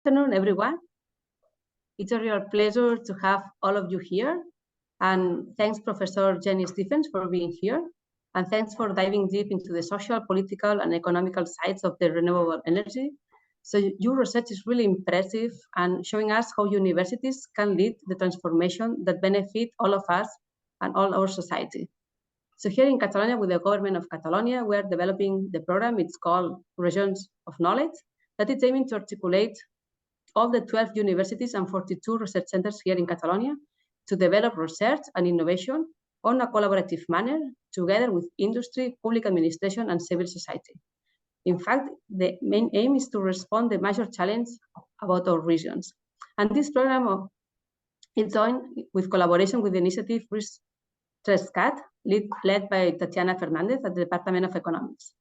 afternoon, everyone. It's a real pleasure to have all of you here. And thanks, Professor Jennie Stephens, for being here. And thanks for diving deep into the social, political, and economical sides of the renewable energy. So your research is really impressive and showing us how universities can lead the transformation that benefit all of us and all our society. So here in Catalonia, with the government of Catalonia, we are developing the program. It's called Regions of Knowledge, that is aiming to articulate all the 12 universities and 42 research centers here in Catalonia to develop research and innovation on a collaborative manner together with industry, public administration, and civil society. In fact, the main aim is to respond to the major challenge about our regions. And this program is joined with collaboration with the initiative Rescat, led by Tatiana Fernandez at the Department of Economics,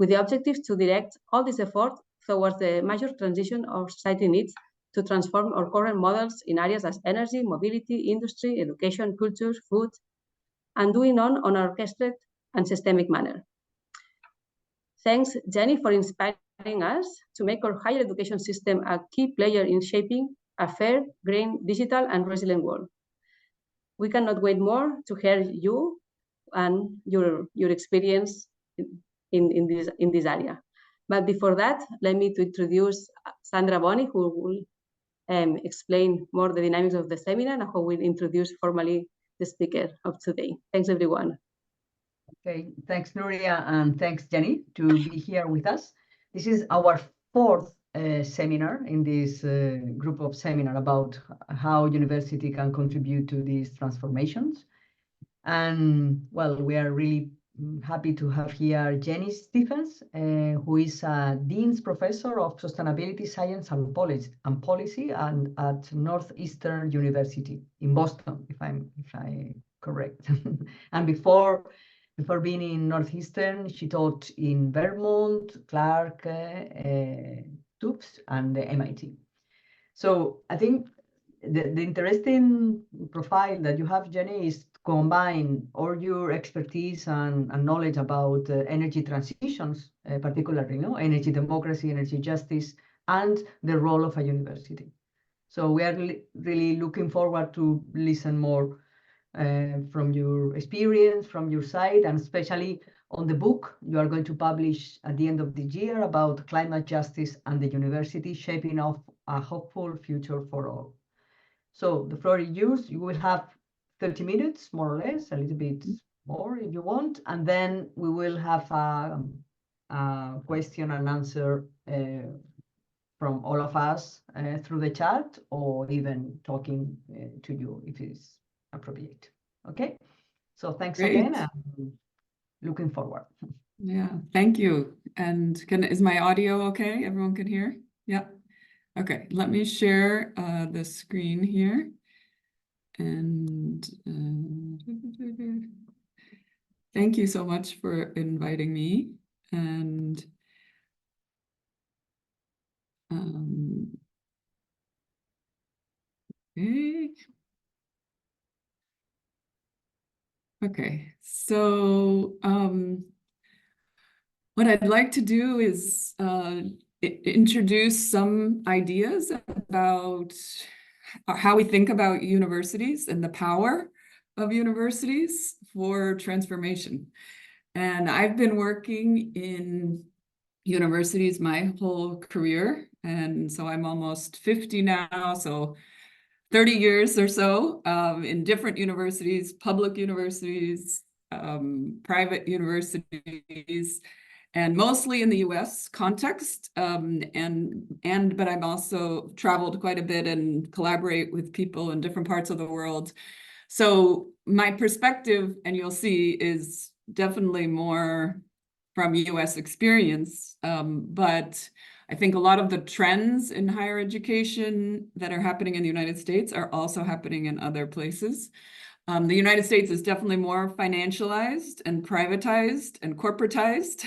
with the objective to direct all this effort towards the major transition our society needs to transform our current models in areas as energy, mobility, industry, education, culture, food, and doing on an orchestrated and systemic manner. Thanks, Jennie, for inspiring us to make our higher education system a key player in shaping a fair, green, digital, and resilient world. We cannot wait more to hear you and your experience in this area. But before that, let me introduce Alejandra Boni, who will explain more the dynamics of the seminar and how we'll introduce formally the speaker of today. Thanks, everyone. Okay, thanks, Nuria, and thanks, Jennie, to be here with us. This is our fourth seminar in this group of seminar about how university can contribute to these transformations. And well, we are really happy to have here Jennie Stephens, who is a Dean's Professor of Sustainability Science and Policy at Northeastern University in Boston, if I'm correct. And before being in Northeastern, she taught in Vermont, Clark, Tufts, and the MIT. So I think the interesting profile that you have, Jennie, is combine all your expertise and knowledge about energy transitions, particularly, energy democracy, energy justice, and the role of a university. So we are really looking forward to listen more from your experience, from your side, and especially on the book you are going to publish at the end of the year about climate justice and the university shaping of a hopeful future for all. So the floor is yours. You will have 30 minutes, more or less, a little bit more if you want, and then we will have a question and answer from all of us through the chat, or even talking to you if it's appropriate. Okay, so thanks again, and looking forward. Yeah, thank you. And is my audio okay? Everyone can hear? Yeah. Okay, let me share the screen here. And thank you so much for inviting me. And okay, so what I'd like to do is introduce some ideas about how we think about universities and the power of universities for transformation. And I've been working in universities my whole career. And so I'm almost 50 now, so 30 years or so in different universities, public universities, private universities, and mostly in the US context. But I've also traveled quite a bit and collaborate with people in different parts of the world. So my perspective, and you'll see, is definitely more from US experience. But I think a lot of the trends in higher education that are happening in the United States are also happening in other places. The United States is definitely more financialized and privatized and corporatized.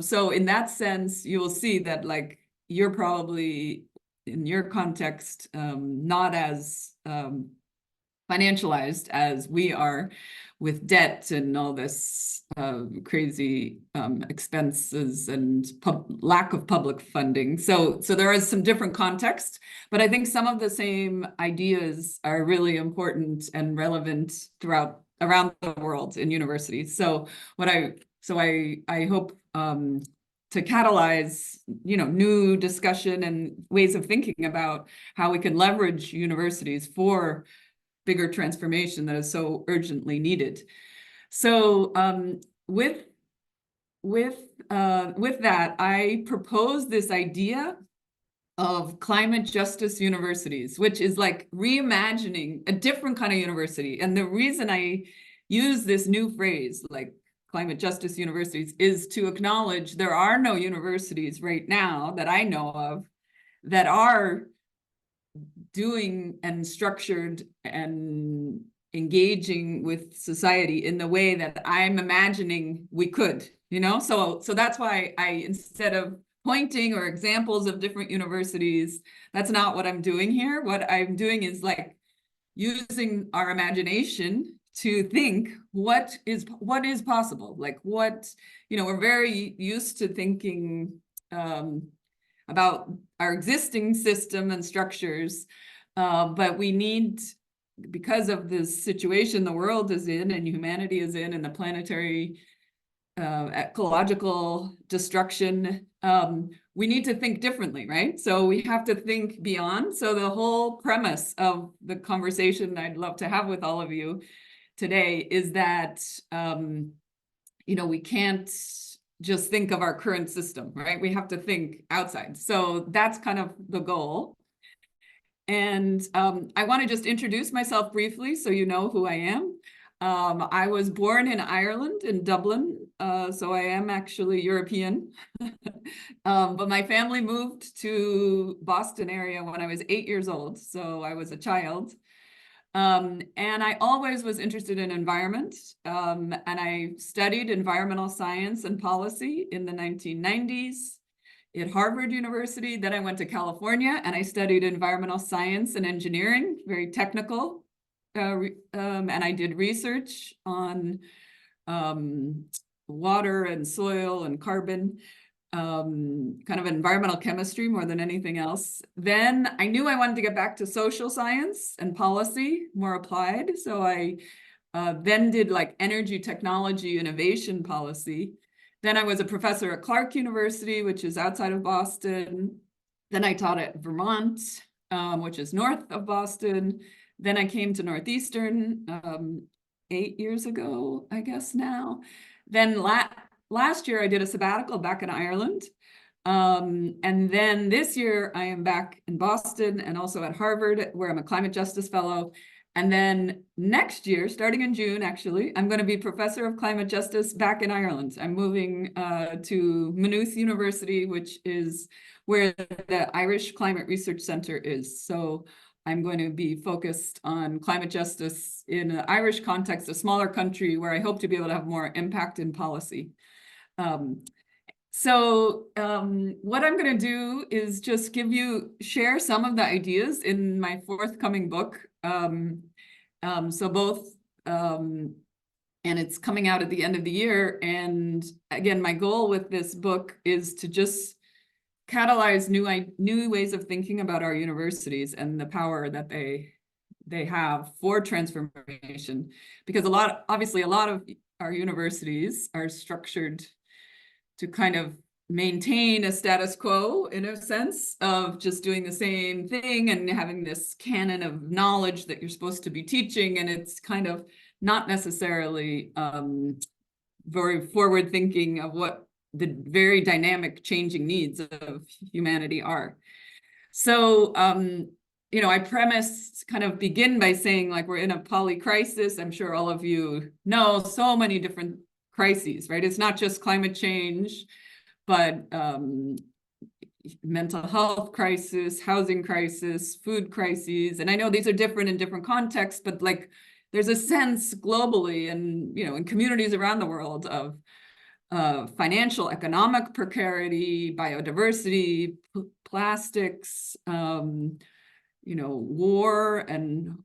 So in that sense, you will see that, like, you're probably in your context not as financialized as we are, with debt and all this crazy expenses and lack of public funding. So there is some different context, but I think some of the same ideas are really important and relevant around the world in universities. So I hope to catalyze, new discussion and ways of thinking about how we can leverage universities for bigger transformation that is so urgently needed. So with that, I propose this idea of climate justice universities, which is like reimagining a different kind of university. And the reason I use this new phrase, like climate justice universities, is to acknowledge there are no universities right now that I know of that are doing and structured and engaging with society in the way that I'm imagining we could, So that's why instead of pointing or examples of different universities, that's not what I'm doing here. What I'm doing is like using our imagination to think what is possible. Like we're very used to thinking about our existing system and structures, but we need, because of this situation the world is in and humanity is in, and the planetary ecological destruction, we need to think differently, right? So we have to think beyond. So the whole premise of the conversation I'd love to have with all of you today is that, we can't just think of our current system, right? We have to think outside. So that's kind of the goal. And I want to just introduce myself briefly so you know who I am. I was born in Ireland, in Dublin, so I am actually European. But my family moved to Boston area when I was 8 years old, so I was a child. And I always was interested in environment, and I studied environmental science and policy in the 1990s at Harvard University. Then I went to California and I studied environmental science and engineering, very technical, and I did research on water and soil and carbon, kind of environmental chemistry more than anything else. Then I knew I wanted to get back to social science and policy, more applied. So I then did like energy technology innovation policy. Then I was a professor at Clark University, which is outside of Boston. Then I taught at Vermont, which is north of Boston. Then I came to Northeastern 8 years ago, I guess now. Then last year I did a sabbatical back in Ireland. And then this year I am back in Boston and also at Harvard, where I'm a climate justice fellow. And then next year, starting in June, actually, I'm going to be professor of climate justice back in Ireland. I'm moving to Maynooth University, which is where the Irish Climate Research Center is. So I'm going to be focused on climate justice in an Irish context, a smaller country where I hope to be able to have more impact in policy. So what I'm going to do is just share some of the ideas in my forthcoming book. So both, and it's coming out at the end of the year. And again, my goal with this book is to just catalyze new ways of thinking about our universities and the power that they have for transformation. Because obviously a lot of our universities are structured to kind of maintain a status quo, in a sense, of just doing the same thing and having this canon of knowledge that you're supposed to be teaching, and it's kind of not necessarily very forward thinking of what the very dynamic changing needs of humanity are. So I begin by saying, like, we're in a poly crisis. I'm sure all of you know so many different crises, right? It's not just climate change, but mental health crisis, housing crisis, food crises. And I know these are different in different contexts, but like there's a sense globally and, in communities around the world of financial, economic precarity, biodiversity, plastics, war and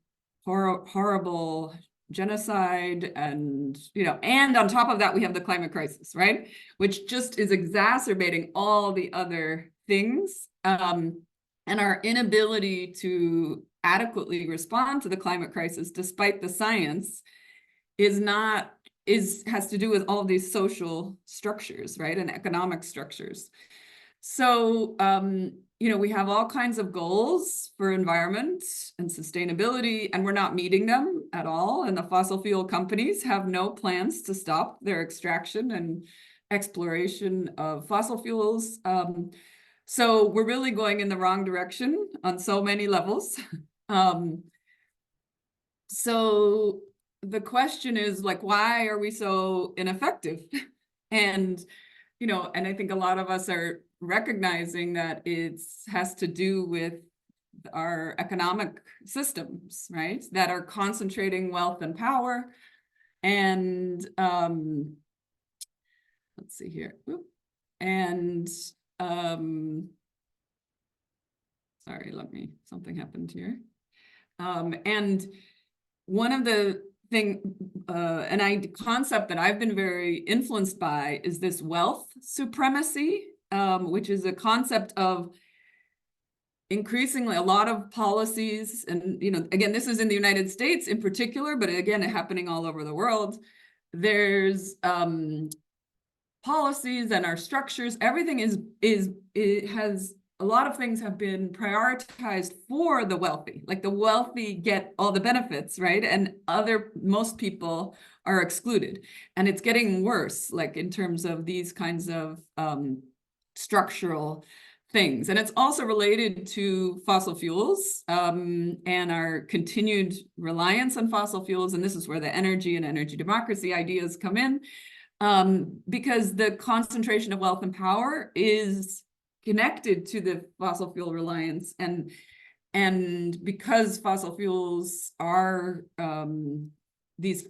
horrible genocide, and and on top of that we have the climate crisis, right, which just is exacerbating all the other things, and our inability to adequately respond to the climate crisis despite the science has to do with all of these social structures, right, and economic structures. So we have all kinds of goals for environment and sustainability, and we're not meeting them at all. And the fossil fuel companies have no plans to stop their extraction and exploration of fossil fuels. So we're really going in the wrong direction on so many levels. So the question is, like, why are we so ineffective? And and I think a lot of us are recognizing that it has to do with our economic systems, right, that are concentrating wealth and power. And let's see here. And sorry, something happened here. And one of the concept that I've been very influenced by is this wealth supremacy, which is a concept of increasingly a lot of policies. And, again, this is in the United States in particular, but again, happening all over the world. There's policies and our structures, everything a lot of things have been prioritized for the wealthy, like the wealthy get all the benefits, right? And most people are excluded. And it's getting worse, like in terms of these kinds of structural things. And it's also related to fossil fuels and our continued reliance on fossil fuels. And this is where the energy and energy democracy ideas come in, because the concentration of wealth and power is connected to the fossil fuel reliance, and because fossil fuels are these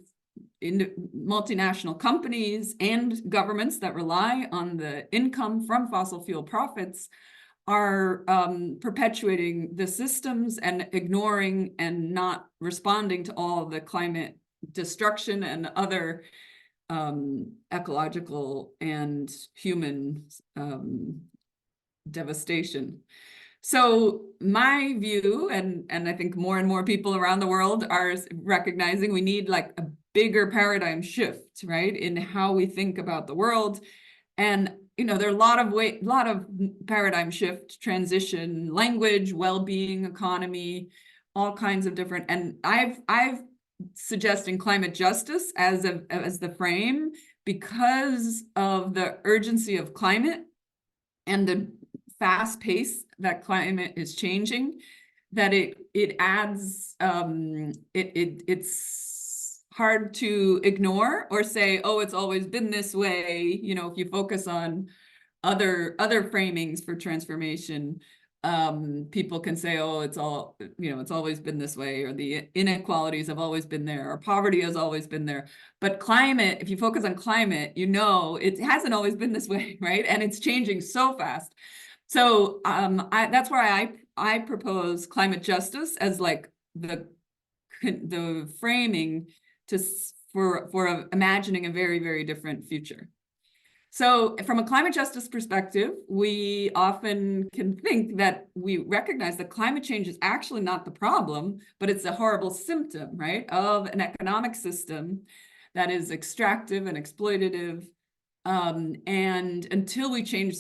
multinational companies and governments that rely on the income from fossil fuel profits are perpetuating the systems and ignoring and not responding to all the climate destruction and other ecological and human devastation. So my view, and I think more and more people around the world are recognizing we need like a bigger paradigm shift, right, in how we think about the world. And there are a lot of paradigm shift, transition, language, well-being, economy, all kinds of different. And I've suggesting climate justice as the frame because of the urgency of climate and the fast pace that climate is changing, that it adds, it's hard to ignore or say, oh, it's always been this way. If you focus on other framings for transformation, people can say, oh, it's always been this way, or the inequalities have always been there, or poverty has always been there. But climate, if you focus on climate, it hasn't always been this way, right? And it's changing so fast. So that's why I propose climate justice as like the framing for imagining a very, very different future. So from a climate justice perspective, we often can think that we recognize that climate change is actually not the problem, but it's a horrible symptom, right, of an economic system that is extractive and exploitative. And until we change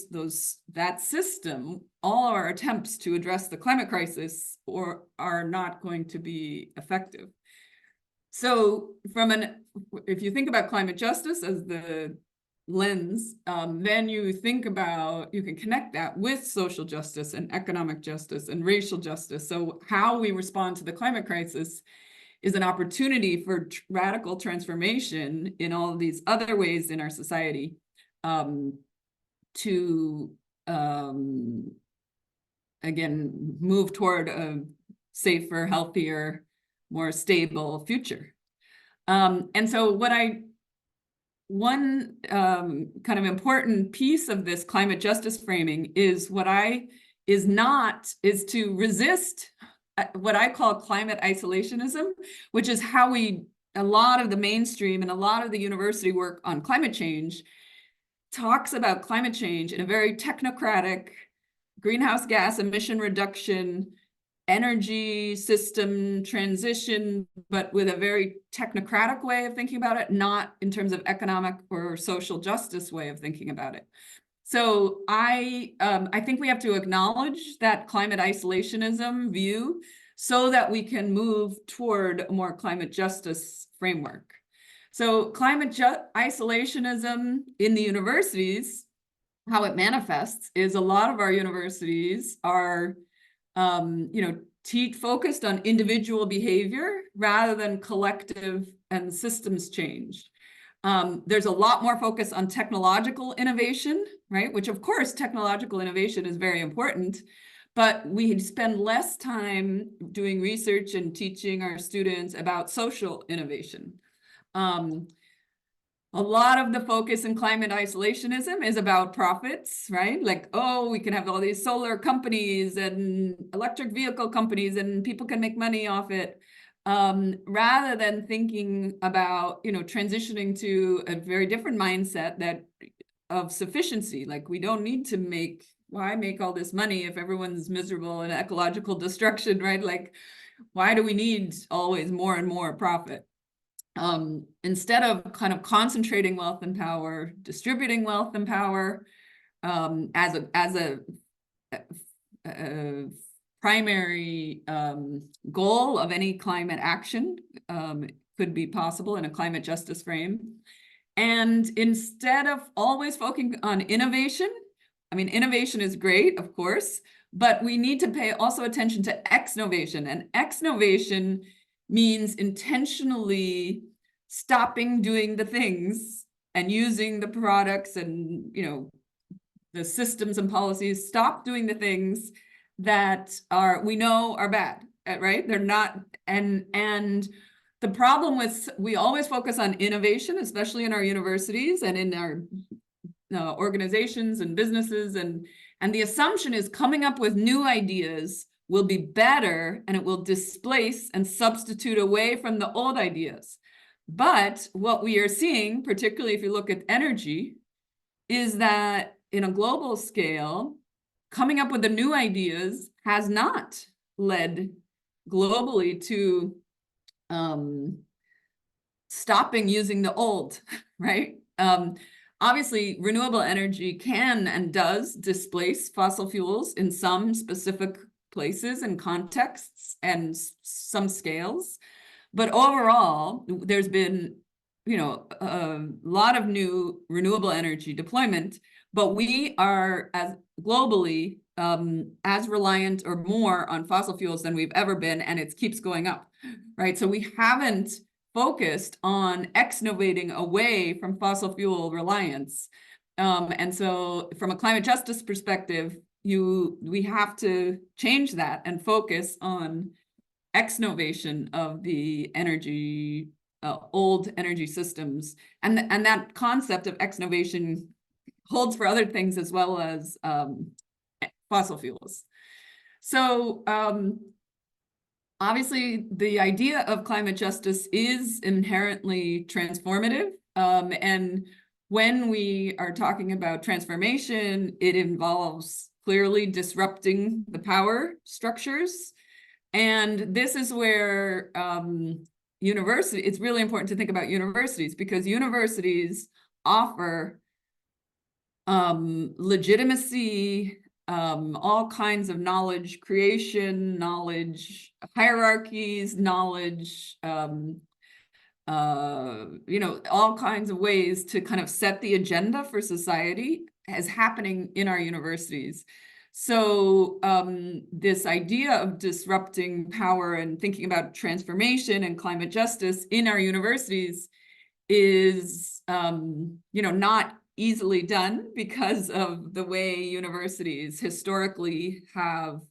that system, all our attempts to address the climate crisis are not going to be effective. So if you think about climate justice as the lens, then you can connect that with social justice and economic justice and racial justice. So how we respond to the climate crisis is an opportunity for radical transformation in all of these other ways in our society, to again move toward a safer, healthier, more stable future. And so one kind of important piece of this climate justice framing is to resist what I call climate isolationism, which is how a lot of the mainstream and a lot of the university work on climate change talks about climate change in a very technocratic, greenhouse gas emission reduction, energy system transition, but with a very technocratic way of thinking about it, not in terms of economic or social justice way of thinking about it. So I think we have to acknowledge that climate isolationism view so that we can move toward a more climate justice framework. So climate isolationism in the universities, how it manifests is a lot of our universities are focused on individual behavior rather than collective and systems change. There's a lot more focus on technological innovation, right? Which of course, technological innovation is very important, but we spend less time doing research and teaching our students about social innovation. A lot of the focus in climate isolationism is about profits, right? Like, oh, we can have all these solar companies and electric vehicle companies and people can make money off it, rather than thinking about, transitioning to a very different mindset of sufficiency. Like, we don't need to why make all this money if everyone's miserable and ecological destruction, right? Like, why do we need always more and more profit? Instead of kind of concentrating wealth and power, distributing wealth and power as a primary goal of any climate action could be possible in a climate justice frame. And instead of always focusing on innovation, I mean, innovation is great, of course, but we need to pay also attention to exnovation. And exnovation means intentionally stopping doing the things and using the products and the systems and policies, stop doing the things that we know are bad, right? They're not, and the problem with, we always focus on innovation, especially in our universities and in our organizations and businesses, and the assumption is coming up with new ideas will be better and it will displace and substitute away from the old ideas. But what we are seeing, particularly if you look at energy, is that in a global scale, coming up with the new ideas has not led globally to stopping using the old, right? Obviously, renewable energy can and does displace fossil fuels in some specific places and contexts and some scales. But overall, there's been, a lot of new renewable energy deployment, but we are globally as reliant or more on fossil fuels than we've ever been, and it keeps going up, right? So we haven't focused on exnovating away from fossil fuel reliance. And so from a climate justice perspective, we have to change that and focus on exnovation of the energy, old energy systems. And that concept of exnovation holds for other things as well as fossil fuels. So obviously, the idea of climate justice is inherently transformative. And when we are talking about transformation, it involves clearly disrupting the power structures. And this is where it's really important to think about universities, because universities offer legitimacy, all kinds of knowledge creation, knowledge hierarchies, knowledge, all kinds of ways to kind of set the agenda for society is happening in our universities. So this idea of disrupting power and thinking about transformation and climate justice in our universities is, not easily done because of the way universities historically have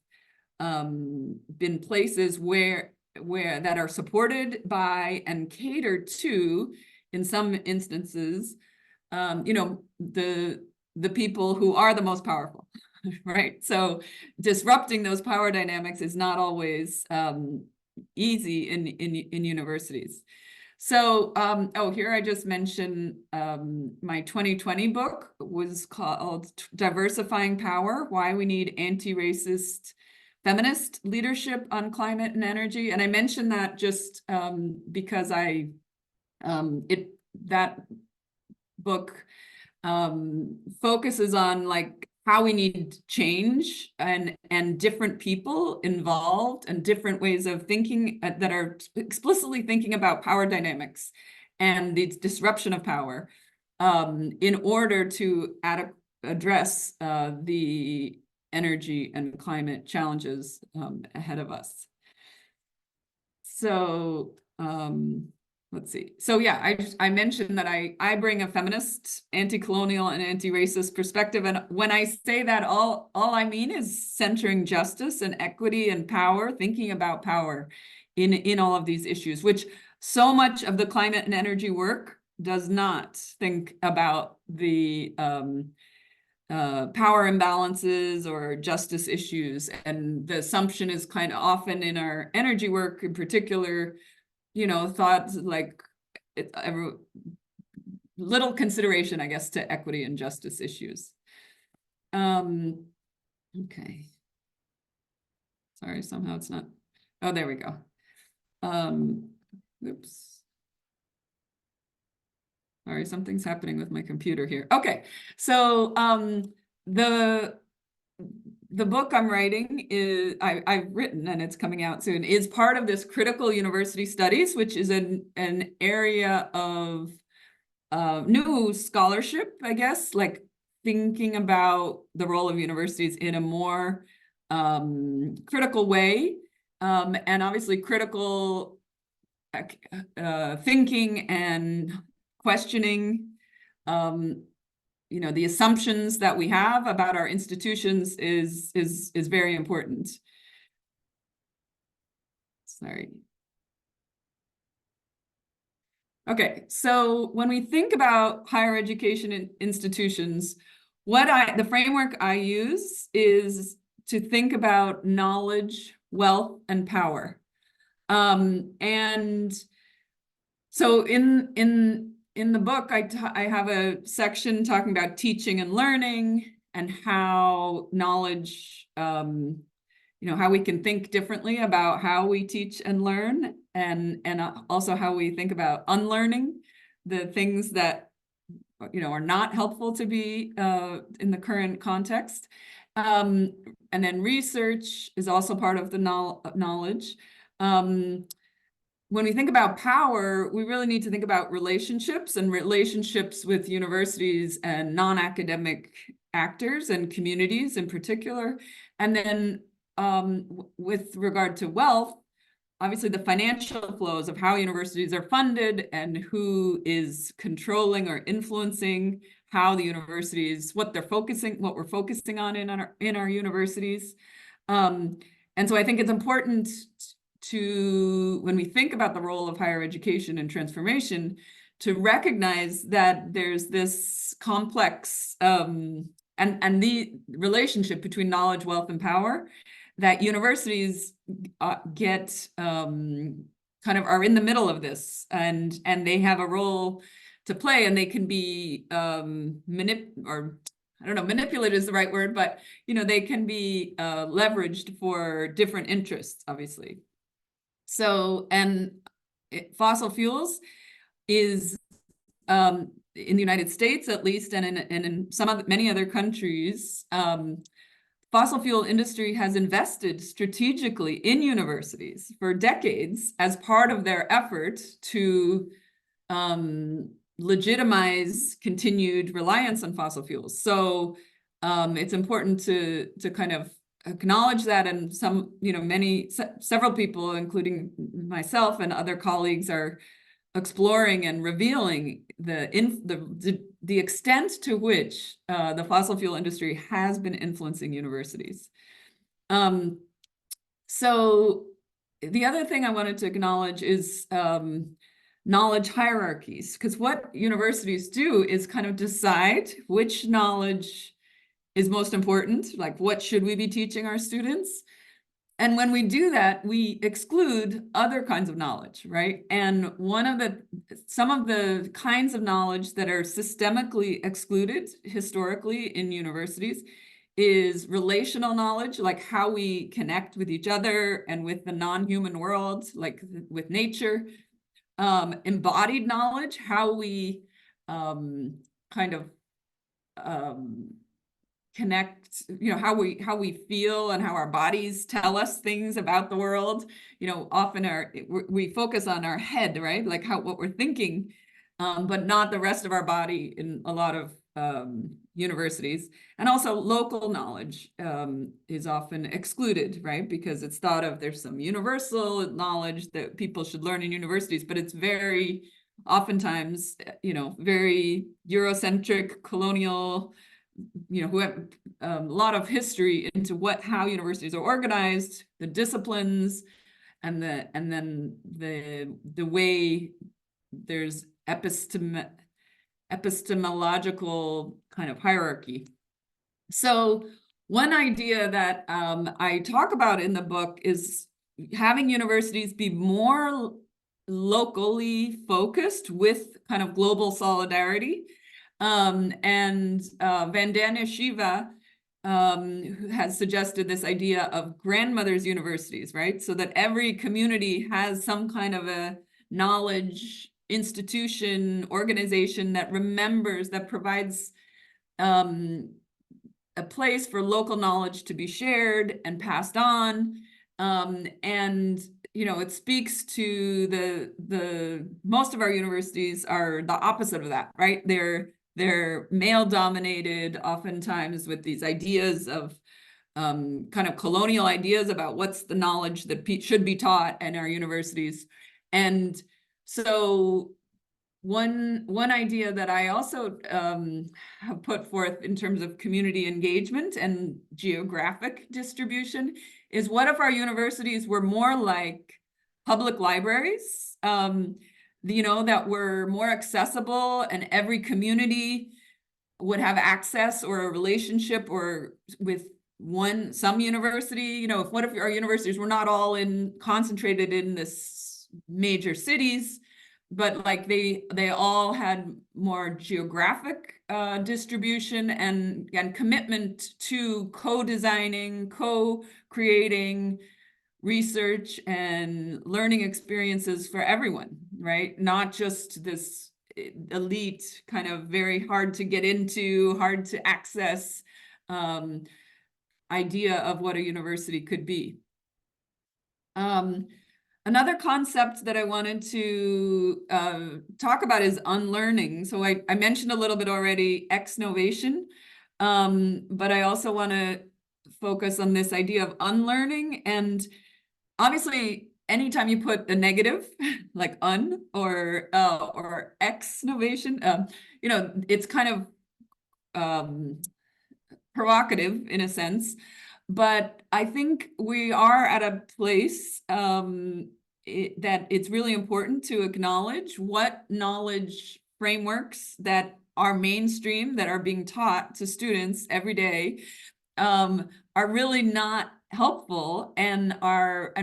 been places where that are supported by and catered to, in some instances, the people who are the most powerful, right? So disrupting those power dynamics is not always easy in universities. So, oh, here I just mentioned my 2020 book was called Diversifying Power, Why We Need Anti-Racist Feminist Leadership on Climate and Energy. And I mentioned that just because that book focuses on like how we need change and different people involved and different ways of thinking that are explicitly thinking about power dynamics and the disruption of power in order to address the energy and climate challenges ahead of us. So let's see. So yeah, I mentioned that I bring a feminist, anti-colonial, and anti-racist perspective. And when I say that, all I mean is centering justice and equity and power, thinking about power in all of these issues, which so much of the climate and energy work does not think about the power imbalances or justice issues. And the assumption is kind of often in our energy work in particular, you know, thoughts like little consideration, I guess, to equity and justice issues. Okay. Sorry, somehow it's not. Oh, there we go. Oops. Sorry, something's happening with my computer here. Okay, so the book I'm writing is I've written, and it's coming out soon, is part of this critical university studies, which is an area of new scholarship, I guess, like thinking about the role of universities in a more critical way, and obviously critical thinking and questioning you know, the assumptions that we have about our institutions is very important. Sorry. Okay, so when we think about higher education institutions, the framework I use is to think about knowledge, wealth, and power. And so in the book, I have a section talking about teaching and learning and how knowledge, you know, how we can think differently about how we teach and learn, and also how we think about unlearning the things that, you know, are not helpful to be in the current context. And then research is also part of the knowledge. When we think about power, we really need to think about relationships and relationships with universities and non-academic actors and communities in particular. And then with regard to wealth, obviously the financial flows of how universities are funded and who is controlling or influencing how the universities, what we're focusing on in our universities. And so I think it's important to, when we think about the role of higher education and transformation, to recognize that there's this complex and the relationship between knowledge, wealth, and power that universities get kind of are in the middle of this, and they have a role to play, and they can be manipulated is the right word, but you know, they can be leveraged for different interests, obviously. So, and fossil fuels is in the United States, at least, and in many other countries, fossil fuel industry has invested strategically in universities for decades as part of their effort to legitimize continued reliance on fossil fuels. So it's important to kind of acknowledge that, and several people, including myself and other colleagues, are exploring and revealing the extent to which the fossil fuel industry has been influencing universities. So the other thing I wanted to acknowledge is knowledge hierarchies, because what universities do is kind of decide which knowledge is most important, like what should we be teaching our students? And when we do that, we exclude other kinds of knowledge, right? And some of the kinds of knowledge that are systemically excluded historically in universities is relational knowledge, like how we connect with each other and with the non-human world, like with nature. Embodied knowledge, how we connect, how we feel and how our bodies tell us things about the world. Often we focus on our head, right? Like what we're thinking, but not the rest of our body in a lot of universities. And also local knowledge is often excluded, right? Because it's thought of there's some universal knowledge that people should learn in universities, but it's very oftentimes, very Eurocentric, colonial, who have a lot of history into how universities are organized, the disciplines, and then the way there's epistemological kind of hierarchy. So one idea that I talk about in the book is having universities be more locally focused with kind of global solidarity. Vandana Shiva has suggested this idea of grandmothers' universities, right? So that every community has some kind of a knowledge institution, organization that provides a place for local knowledge to be shared and passed on. It speaks to the most of our universities are the opposite of that, right? They're male dominated, oftentimes with these ideas of kind of colonial ideas about what's the knowledge that should be taught in our universities. And so one idea that I also have put forth in terms of community engagement and geographic distribution is, what if our universities were more like public libraries, that were more accessible, and every community would have access or a relationship with some university. What if our universities were not all concentrated in this major cities, but like they all had more geographic distribution and commitment to co-designing, co-creating research and learning experiences for everyone, right? Not just this elite, kind of very hard to get into, hard to access idea of what a university could be. Another concept that I wanted to talk about is unlearning. So I mentioned a little bit already exnovation, but I also want to focus on this idea of unlearning. And obviously, anytime you put a negative like un or exnovation, it's kind of provocative in a sense. But I think we are at a place that it's really important to acknowledge what knowledge frameworks that are mainstream, that are being taught to students every day, are really not helpful, and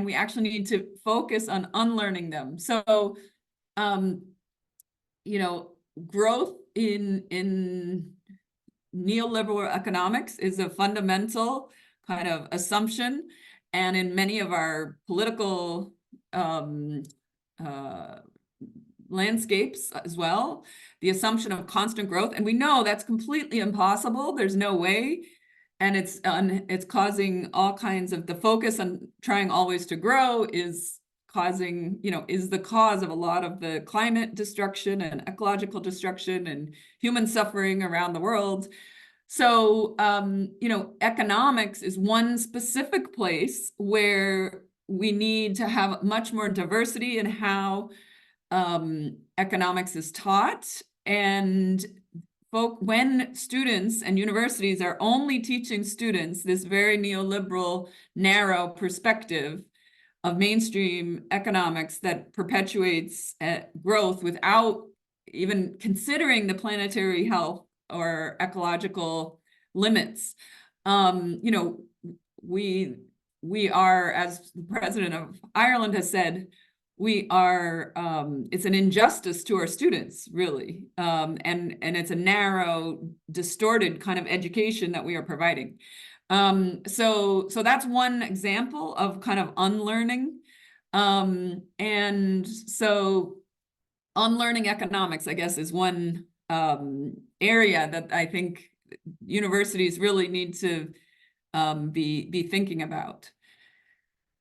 we actually need to focus on unlearning them. So, growth in neoliberal economics is a fundamental kind of assumption, and in many of our political landscapes as well, the assumption of constant growth. And we know that's completely impossible. There's no way. And it's causing all kinds of, the focus on trying always to grow is causing, is the cause of a lot of the climate destruction and ecological destruction and human suffering around the world. So, economics is one specific place where we need to have much more diversity in how economics is taught. And when students and universities are only teaching students this very neoliberal, narrow perspective of mainstream economics that perpetuates growth without even considering the planetary health or ecological limits. You know, we are, as the president of Ireland has said, we are, it's an injustice to our students, really. And it's a narrow, distorted kind of education that we are providing. So that's one example of kind of unlearning. And so unlearning economics, I guess, is one area that I think universities really need to be thinking about.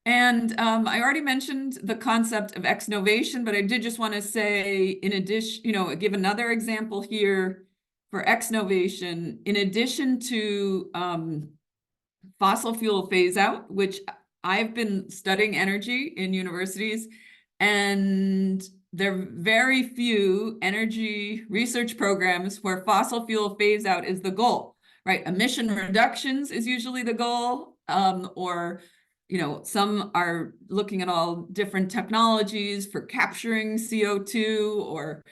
And I already mentioned the concept of exnovation, but I did just want to say, in addition, you know, give another example here for exnovation. In addition to fossil fuel phase out, which I've been studying energy in universities, and there are very few energy research programs where fossil fuel phase out is the goal, right? Emission reductions is usually the goal, or you know, some are looking at all different technologies for capturing CO2 or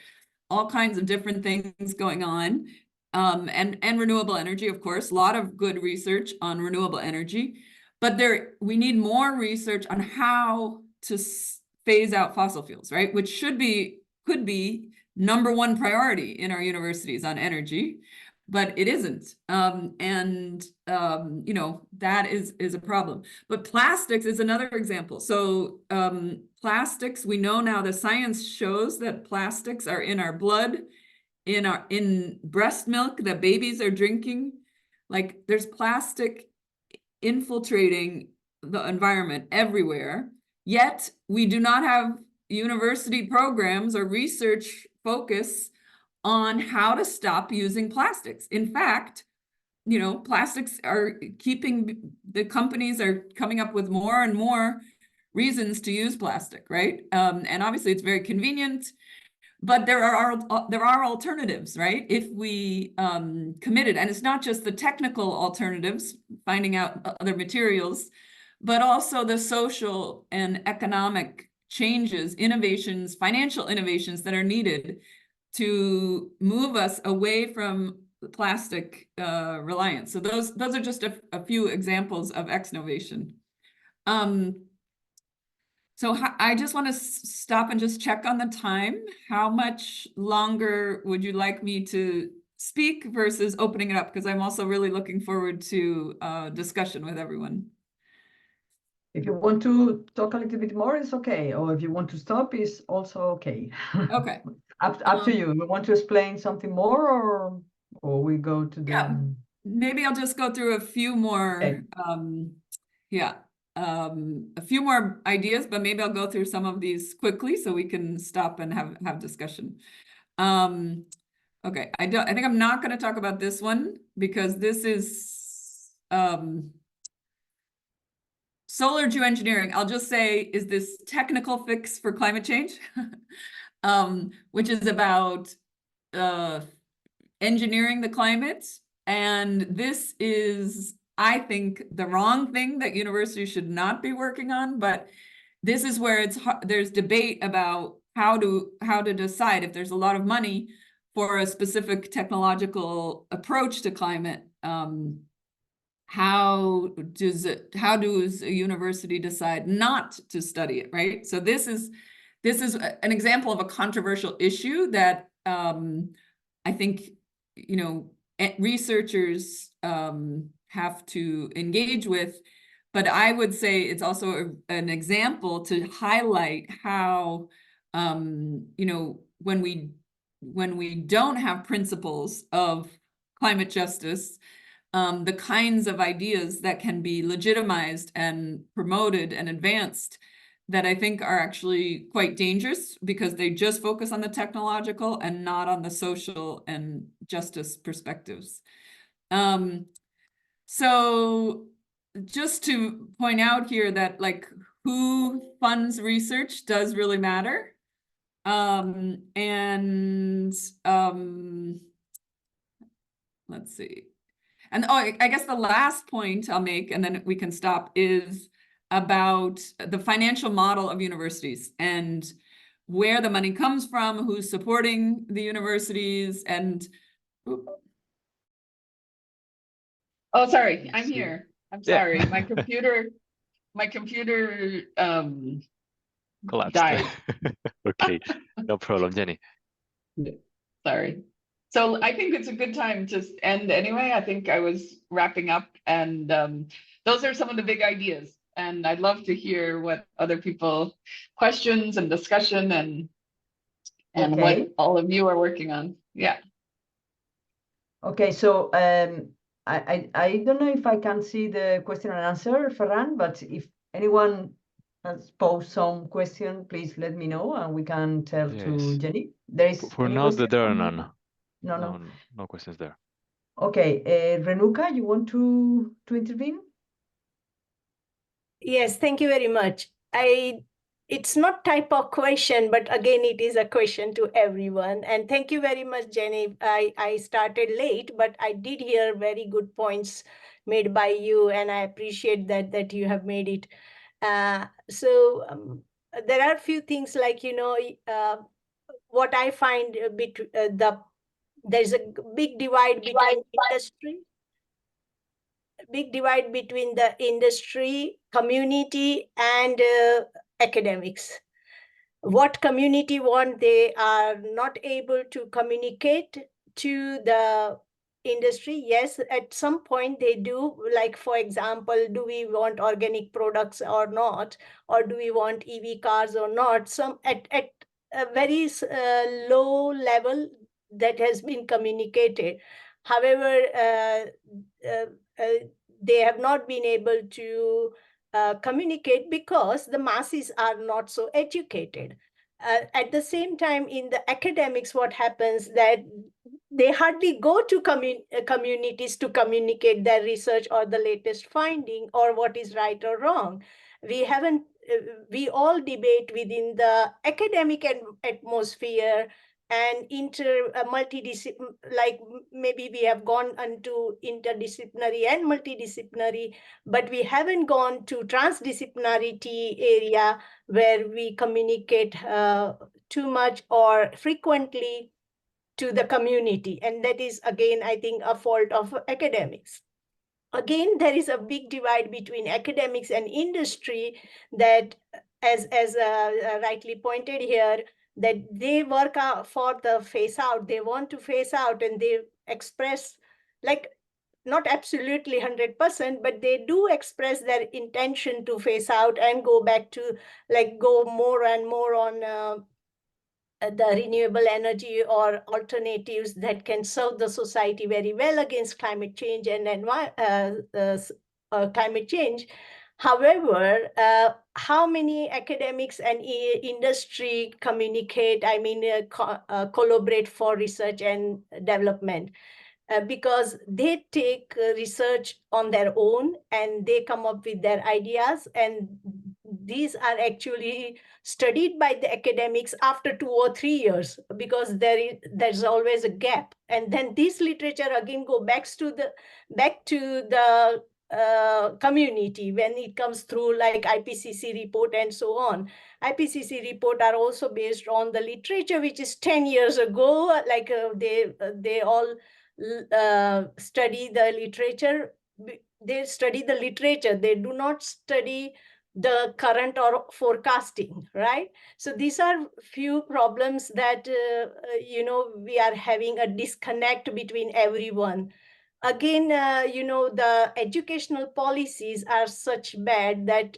all kinds of different things going on. And renewable energy, of course, a lot of good research on renewable energy, but we need more research on how to phase out fossil fuels, right? Which could be #1 priority in our universities on energy, but it isn't. You know, that is a problem. But plastics is another example. So plastics, we know now, the science shows that plastics are in our blood, in breast milk that babies are drinking. Like, there's plastic infiltrating the environment everywhere, yet we do not have university programs or research focus on how to stop using plastics. In fact, you know, plastics are the companies are coming up with more and more reasons to use plastic, right? And obviously it's very convenient, but there are alternatives, right? If we committed, and it's not just the technical alternatives, finding out other materials, but also the social and economic changes, innovations, financial innovations that are needed to move us away from plastic reliance. So those are just a few examples of exnovation. So I just want to stop and just check on the time. How much longer would you like me to speak versus opening it up? Because I'm also really looking forward to discussion with everyone. If you want to talk a little bit more, it's okay. Or if you want to stop, it's also okay. Okay. Up to you. You want to explain something more, or we go to the... Yeah, maybe I'll just go through a few more, okay. A few more ideas, but maybe I'll go through some of these quickly so we can stop and have discussion. Okay, I think I'm not going to talk about this one because this is solar geoengineering. I'll just say, is this technical fix for climate change? Which is about engineering the climate. And this is, I think, the wrong thing that universities should not be working on. But this is where there's debate about how to decide if there's a lot of money for a specific technological approach to climate. How does a university decide not to study it, right? So this is an example of a controversial issue that I think, you know, researchers have to engage with. But I would say it's also an example to highlight how, you know, when we don't have principles of climate justice, the kinds of ideas that can be legitimized and promoted and advanced that I think are actually quite dangerous because they just focus on the technological and not on the social and justice perspectives. So just to point out here that, like, who funds research does really matter. Let's see. And I guess the last point I'll make, and then we can stop, is about the financial model of universities and where the money comes from, who's supporting the universities, and Oh, sorry, I'm here. I'm Yeah. sorry. My computer Collapsed. died. Okay, no problem, Jenny. Sorry. So I think it's a good time to end anyway. I think I was wrapping up, and those are some of the big ideas. And I'd love to hear what other people questions and discussion and Okay. what all of you are working on. Yeah. Okay, so I don't know if I can see the question and answer, Ferran, but if anyone has posed some question, please let me know and we can tell to Yes. Jenny. There is For any now, question there are from- none. No. No questions there. Okay, Renuka, you want to intervene? Yes, thank you very much. It's not type of question, but again, it is a question to everyone. And thank you very much, Jenny. I started late, but I did hear very good points made by you, and I appreciate that you have made it. So there are a few things like, what I find there's a big divide between industry. Big divide between the industry, community, and academics. What community want, they are not able to communicate to the industry. Yes, at some point they do, like, for example, do we want organic products or not? Or do we want EV cars or not? Some at a very low level that has been communicated. However, they have not been able to communicate because the masses are not so educated. At the same time, in the academics, what happens that they hardly go to communities to communicate their research or the latest finding or what is right or wrong. We all debate within the academic atmosphere and like maybe we have gone into interdisciplinary and multidisciplinary, but we haven't gone to transdisciplinarity area where we communicate too much or frequently to the community. And that is, again, I think, a fault of academics. Again, there is a big divide between academics and industry that, as rightly pointed here, that they work out for the phase out. They want to phase out, and they express, like, not absolutely 100%, but they do express their intention to phase out and go back to, like, go more and more on the renewable energy or alternatives that can serve the society very well against climate change and climate change. However, how many academics and industry communicate, collaborate for research and development? Because they take research on their own and they come up with their ideas, and these are actually studied by the academics after 2 or 3 years, because there's always a gap. And then this literature again go back to the community when it comes through, like IPCC report and so on. IPCC report are also based on the literature which is 10 years ago. Like they all study the literature. They study the literature. They do not study the current or forecasting, right? So these are few problems that, we are having a disconnect between everyone. Again, the educational policies are such bad that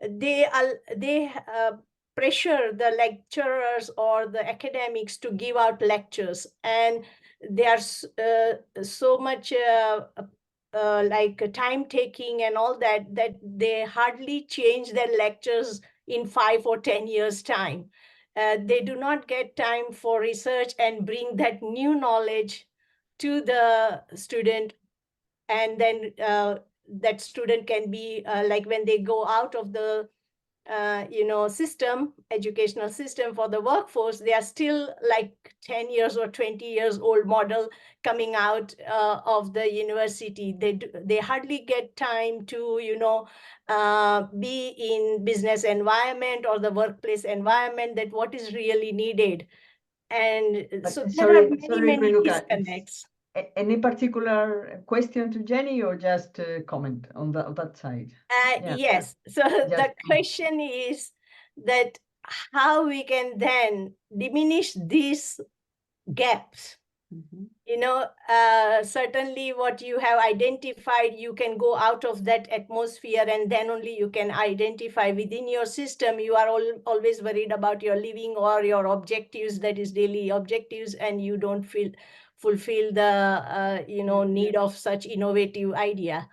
they pressure the lecturers or the academics to give out lectures, and they are so much like time taking and all that they hardly change their lectures in 5 or 10 years time. They do not get time for research and bring that new knowledge to the student, and then that student can be like when they go out of the educational system for the workforce, they are still like 10 years or 20 years old model coming out of the university. They hardly get time to, be in business environment or the workplace environment, that what is really needed. And so there are many Renuka, disconnects. Any particular question to Jennie, or just a comment on that side? Yeah. Yes. So the Just- question is that how we can then diminish these gaps. Mhm. You know, certainly what you have identified, you can go out of that atmosphere, and then only you can identify within your system. You are always worried about your living or your objectives, that is daily objectives, and you don't fulfill the need of such innovative idea.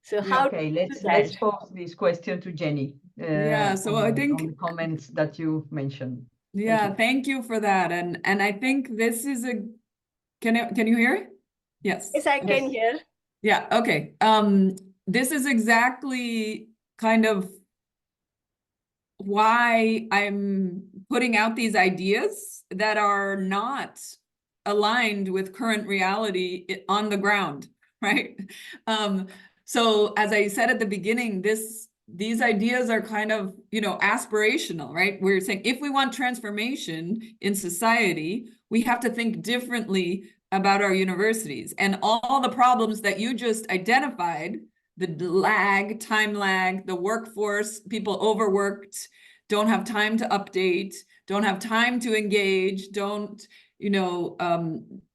So how Okay, do let's that? pose this question to Jennie. Yeah, so I think- on the comments that you mentioned. Yeah, you. thank you for that. And I think this is a, can you hear it? Yes. Yes, I can Yes. hear. Yeah, okay. This is exactly kind of why I'm putting out these ideas that are not aligned with current reality on the ground, right? So as I said at the beginning, these ideas are kind of, aspirational, right? We're saying if we want transformation in society, we have to think differently about our universities, and all the problems that you just identified, the time lag, the workforce, people overworked, don't have time to update, don't have time to engage, don't,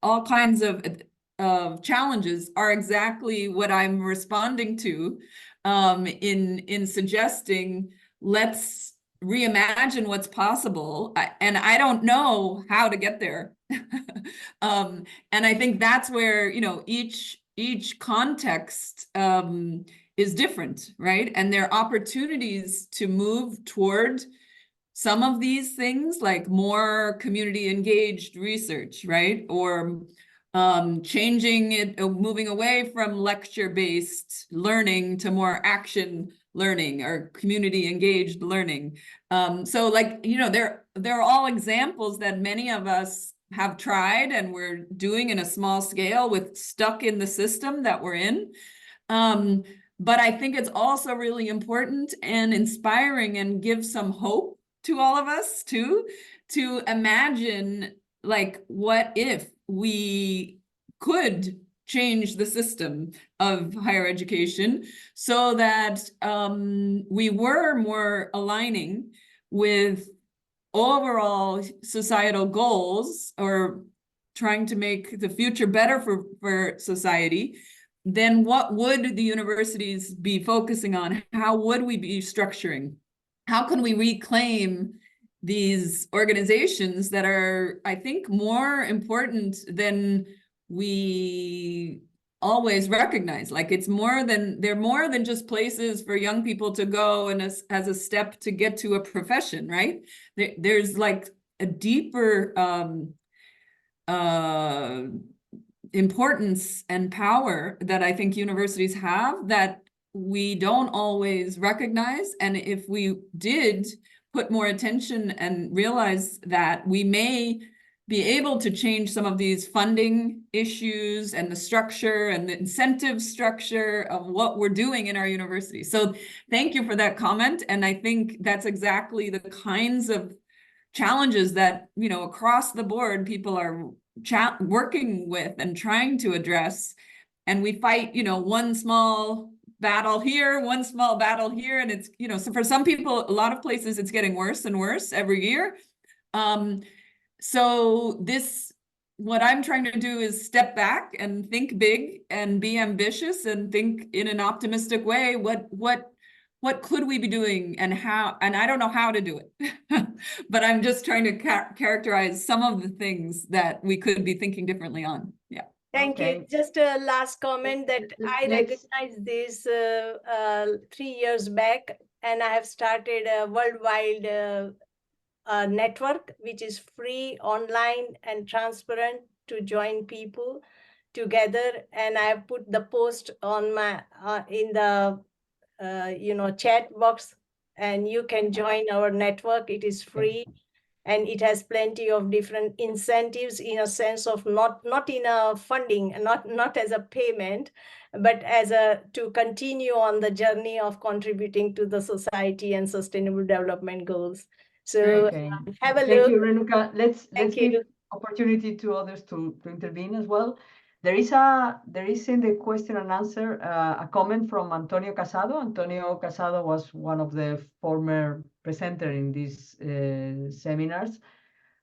all kinds of challenges are exactly what I'm responding to in suggesting, let's reimagine what's possible. And I don't know how to get there. And I think that's where, each context is different, right? And there are opportunities to move toward some of these things, like more community engaged research, right? Or changing it, moving away from lecture-based learning to more action learning or community engaged learning. So like, they're all examples that many of us have tried and we're doing in a small scale with stuck in the system that we're in. But I think it's also really important and inspiring and give some hope to all of us too, to imagine, like, what if we could change the system of higher education so that we were more aligning with overall societal goals, or trying to make the future better for society. Then what would the universities be focusing on? How would we be structuring? How can we reclaim these organizations that are, I think, more important than we always recognize? Like, they're more than just places for young people to go and as a step to get to a profession, right? There's like a deeper importance and power that I think universities have that we don't always recognize. And if we did put more attention and realize that, we may be able to change some of these funding issues and the structure and the incentive structure of what we're doing in our university. So thank you for that comment. And I think that's exactly the kinds of challenges that, across the board, people are working with and trying to address. And we fight, one small battle here, one small battle here. And it's, so for some people, a lot of places, it's getting worse and worse every year. So what I'm trying to do is step back and think big and be ambitious and think in an optimistic way. What could we be doing and how? And I don't know how to do it, but I'm just trying to characterize some of the things that we could be thinking differently on. Yeah. Thank you. Just a last comment that I recognized this 3 years back, and I have started a worldwide network, which is free, online, and transparent to join people together. And I have put the post on my in the chat box, and you can join our network. It is free, and it has plenty of different incentives, in a sense of not in a funding, not as a payment, but as to continue on the journey of contributing to the society and sustainable development goals. So have a look. Thank you, Renuka. Let's Thank you. give opportunity to others to intervene as well. There is in the question and answer a comment from Antonio Casado. Antonio Casado was one of the former presenters in these seminars,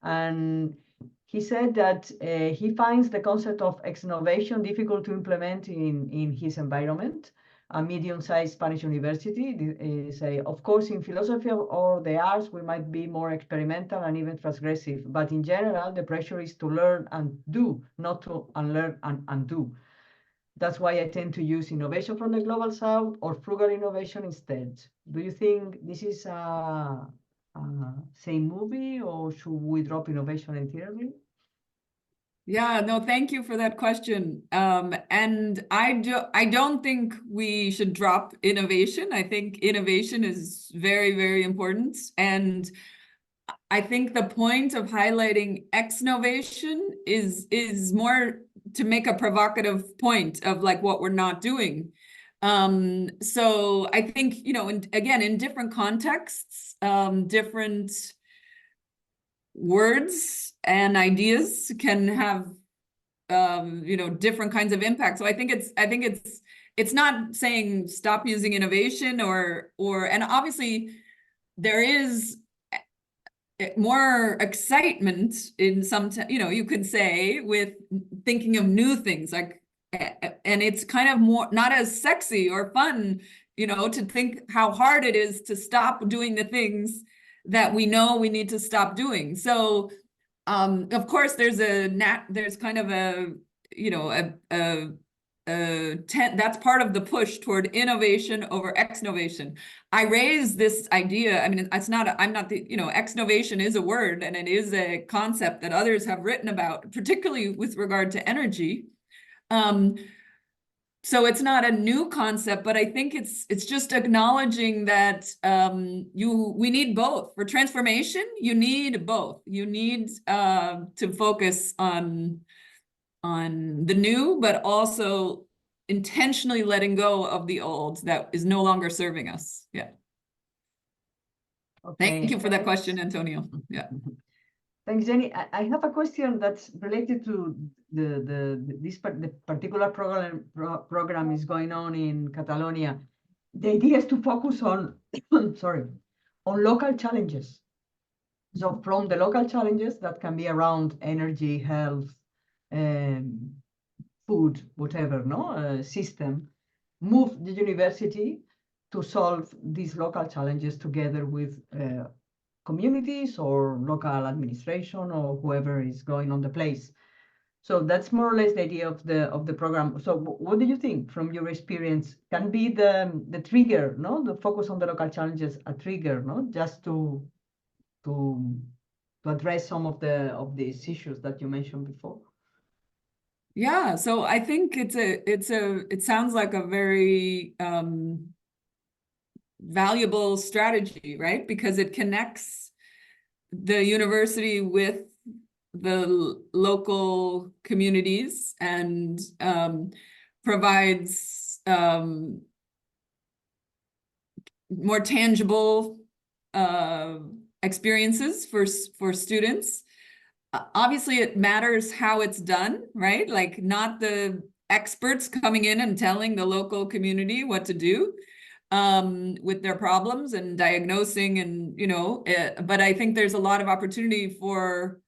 and he said that he finds the concept of exnovation difficult to implement in his environment. A medium-sized Spanish university, say, of course, in philosophy or the arts, we might be more experimental and even transgressive. But in general, the pressure is to learn and do, not to unlearn and undo. That's why I tend to use innovation from the global south or frugal innovation instead. Do you think this is a same movie, or should we drop innovation entirely? Yeah, no, thank you for that question. And I don't think we should drop innovation. I think innovation is very, very important. And I think the point of highlighting exnovation is more to make a provocative point of like what we're not doing. So I think, you know, again, in different contexts, different words and ideas can have you know, different kinds of impact. So I think it's not saying stop using innovation or and obviously there is more excitement in some, you know, you could say, with thinking of new things, like, and it's kind of more not as sexy or fun, you know, to think how hard it is to stop doing the things that we know we need to stop doing. So of course there's kind of a, you know, that's part of the push toward innovation over exnovation. I raised this idea, I mean, it's not, I'm not the, you know, exnovation is a word and it is a concept that others have written about, particularly with regard to energy. So it's not a new concept, but I think it's just acknowledging that we need both. For transformation, you need both. You need to focus on the new, but also intentionally letting go of the old that is no longer serving us. Yeah. Okay. Thank you for that question, Antonio. Yeah. Thanks, Jenny. I have a question that's related to the particular program is going on in Catalonia. The idea is to focus on, sorry, on local challenges. So from the local challenges that can be around energy, health, food, whatever, no system, move the university to solve these local challenges together with communities or local administration or whoever is going on the place. So that's more or less the idea of the program. So what do you think from your experience can be the trigger, no? The focus on the local challenges, a trigger, no? Just to address some of these issues that you mentioned before. Yeah, so I think it sounds like a very valuable strategy, right? Because it connects the university with the local communities and provides more tangible experiences for students. Obviously, it matters how it's done, right? Like not the experts coming in and telling the local community what to do with their problems and diagnosing and, you know, but I think there's a lot of opportunity for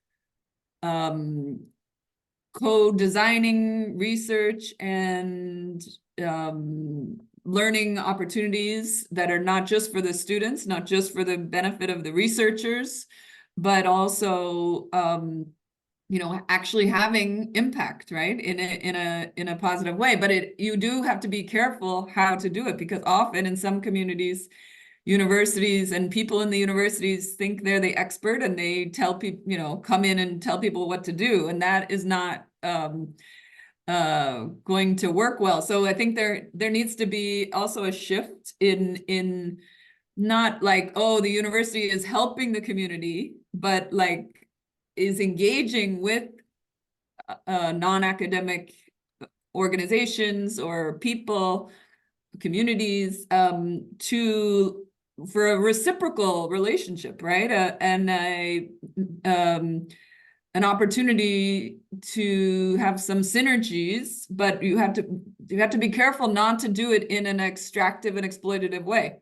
co-designing research and learning opportunities that are not just for the students, not just for the benefit of the researchers, but also, you know, actually having impact, right, in a positive way. But you do have to be careful how to do it, because often in some communities, universities and people in the universities think they're the expert and they tell people, you know, come in and tell people what to do, and that is not going to work well. So I think there needs to be also a shift in not like, oh, the university is helping the community, but like is engaging with non-academic organizations or people, communities, for a reciprocal relationship, right? And an opportunity to have some synergies, but you have to be careful not to do it in an extractive and exploitative way.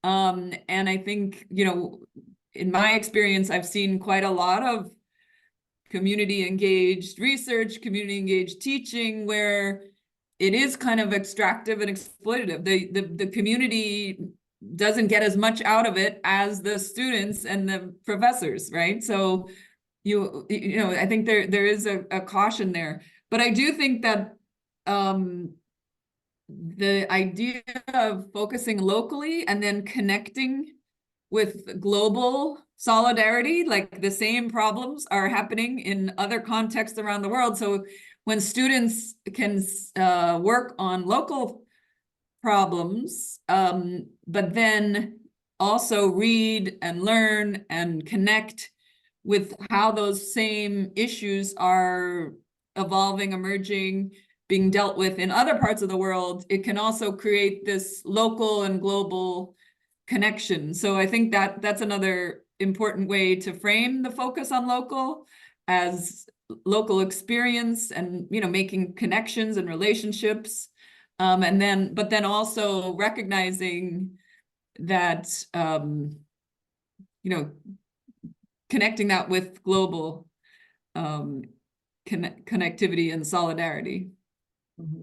And I think, you know, in my experience, I've seen quite a lot of community engaged research, community engaged teaching, where it is kind of extractive and exploitative. The community doesn't get as much out of it as the students and the professors, right? So you know, I think there is a caution there. But I do think that the idea of focusing locally and then connecting with global solidarity, like the same problems are happening in other contexts around the world. So when students can work on local problems, but then also read and learn and connect with how those same issues are evolving, emerging, being dealt with in other parts of the world, it can also create this local and global connection. So I think that that's another important way to frame the focus on local, as local experience and, you know, making connections and relationships. But then also recognizing that, you know, connecting that with global connectivity and solidarity. Mm-hmm.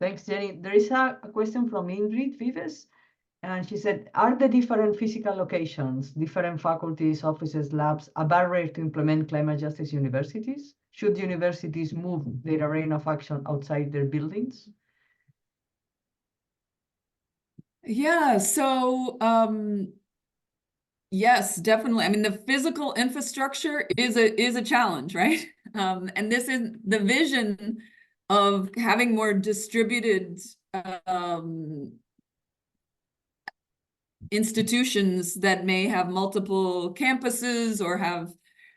Thanks, Jenny. There is a question from Ingrid Vives, and she said, are the different physical locations, different faculties, offices, labs, a barrier to implement climate justice universities? Should universities move their arena of action outside their buildings? Yeah, so yes, definitely. I mean, the physical infrastructure is a challenge, right? And this is the vision of having more distributed institutions that may have multiple campuses or have,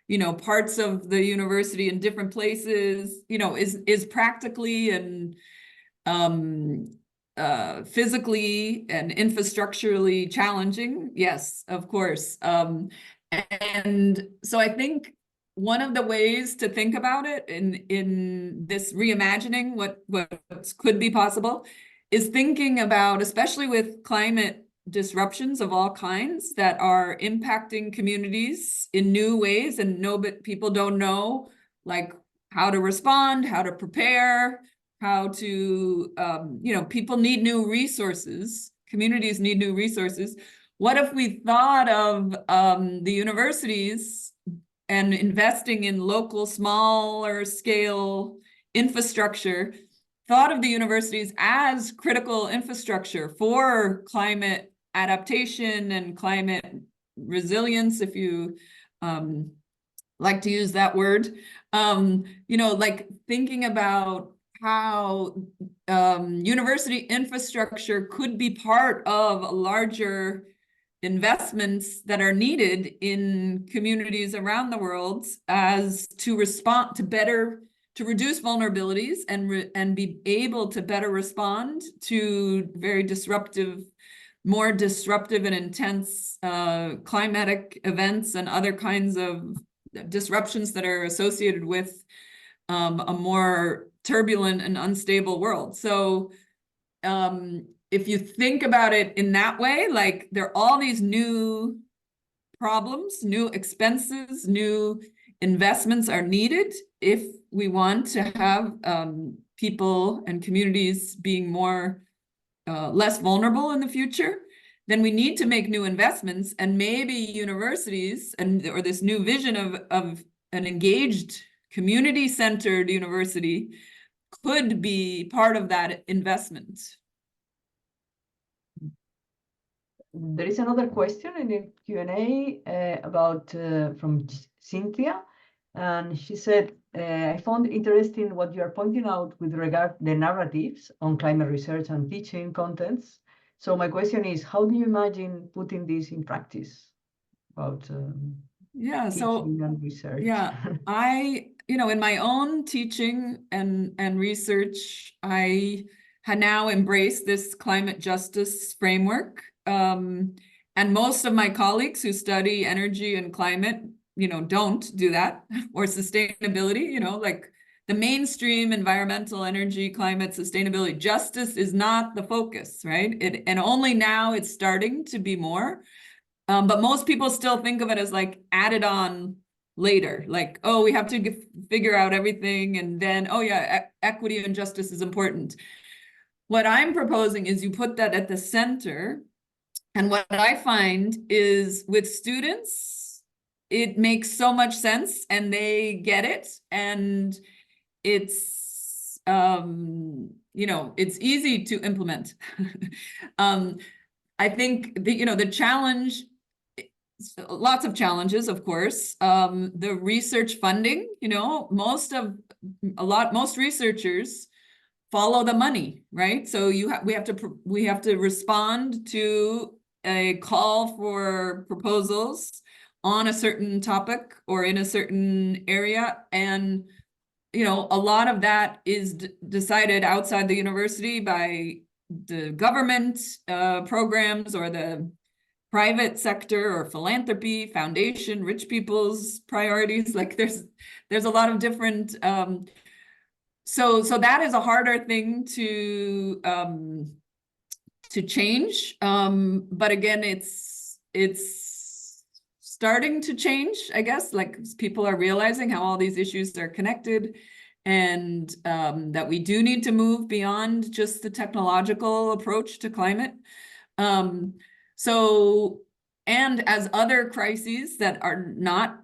you know, parts of the university in different places, you know, is practically and physically and infrastructurally challenging. Yes, of course. And so I think one of the ways to think about it in this reimagining what could be possible is thinking about, especially with climate disruptions of all kinds that are impacting communities in new ways, and people don't know like how to respond, how to prepare, how to, you know, people need new resources, communities need new resources. What if we thought of the universities and investing in local, smaller scale infrastructure, thought of the universities as critical infrastructure for climate adaptation and climate resilience, if you like to use that word, you know, like thinking about how university infrastructure could be part of larger investments that are needed in communities around the world as to respond to better, to reduce vulnerabilities and be able to better respond to very disruptive, more disruptive and intense climatic events and other kinds of disruptions that are associated with a more turbulent and unstable world. So if you think about it in that way, like there are all these new problems, new expenses, new investments are needed if we want to have people and communities being more less vulnerable in the future, then we need to make new investments, and maybe universities or this new vision of an engaged community-centered university could be part of that investment. There is another question in the Q&A about from Cynthia, and she said, I found interesting what you are pointing out with regard to the narratives on climate research and teaching contents. So my question is, how do you imagine putting this in practice about teaching and research? Yeah, you know, in my own teaching and research, I had now embraced this climate justice framework. And most of my colleagues who study energy and climate don't do that, or sustainability, like the mainstream environmental, energy, climate, sustainability, justice is not the focus, right? And only now it's starting to be more. But most people still think of it as like added on later, like, oh, we have to figure out everything, and then, oh yeah, equity and justice is important. What I'm proposing is you put that at the center. And what I find is with students, it makes so much sense and they get it, and it's it's easy to implement. I think the challenge, lots of challenges, of course. The research funding, most researchers follow the money, right? So we have to respond to a call for proposals on a certain topic or in a certain area, and a lot of that is decided outside the university by the government programs or the private sector or philanthropy, foundation, rich people's priorities. Like there's a lot of different so that is a harder thing to change, but again, it's starting to change, I guess. Like people are realizing how all these issues are connected, and that we do need to move beyond just the technological approach to climate. So, and as other crises that are not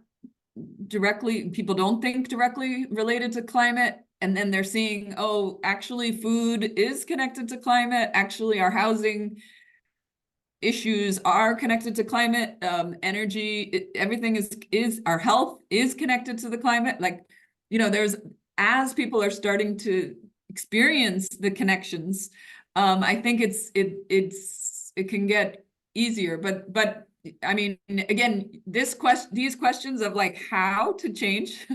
directly, people don't think directly related to climate, and then they're seeing, oh, actually food is connected to climate, actually our housing issues are connected to climate, energy, everything is our health is connected to the climate. Like, as people are starting to experience the connections, I think it can get easier, but I mean, again, these questions of like how to change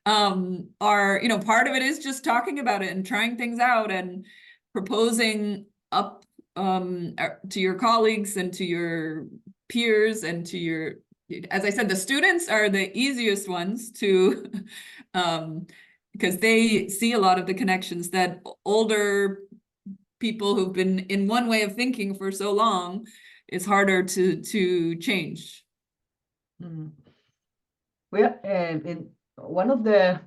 are, part of it is just talking about it and trying things out and proposing up to your colleagues and to your peers and to your, as I said, the students are the easiest ones to, because they see a lot of the connections that older people who've been in one way of thinking for so long, it's harder to change. Well, one of the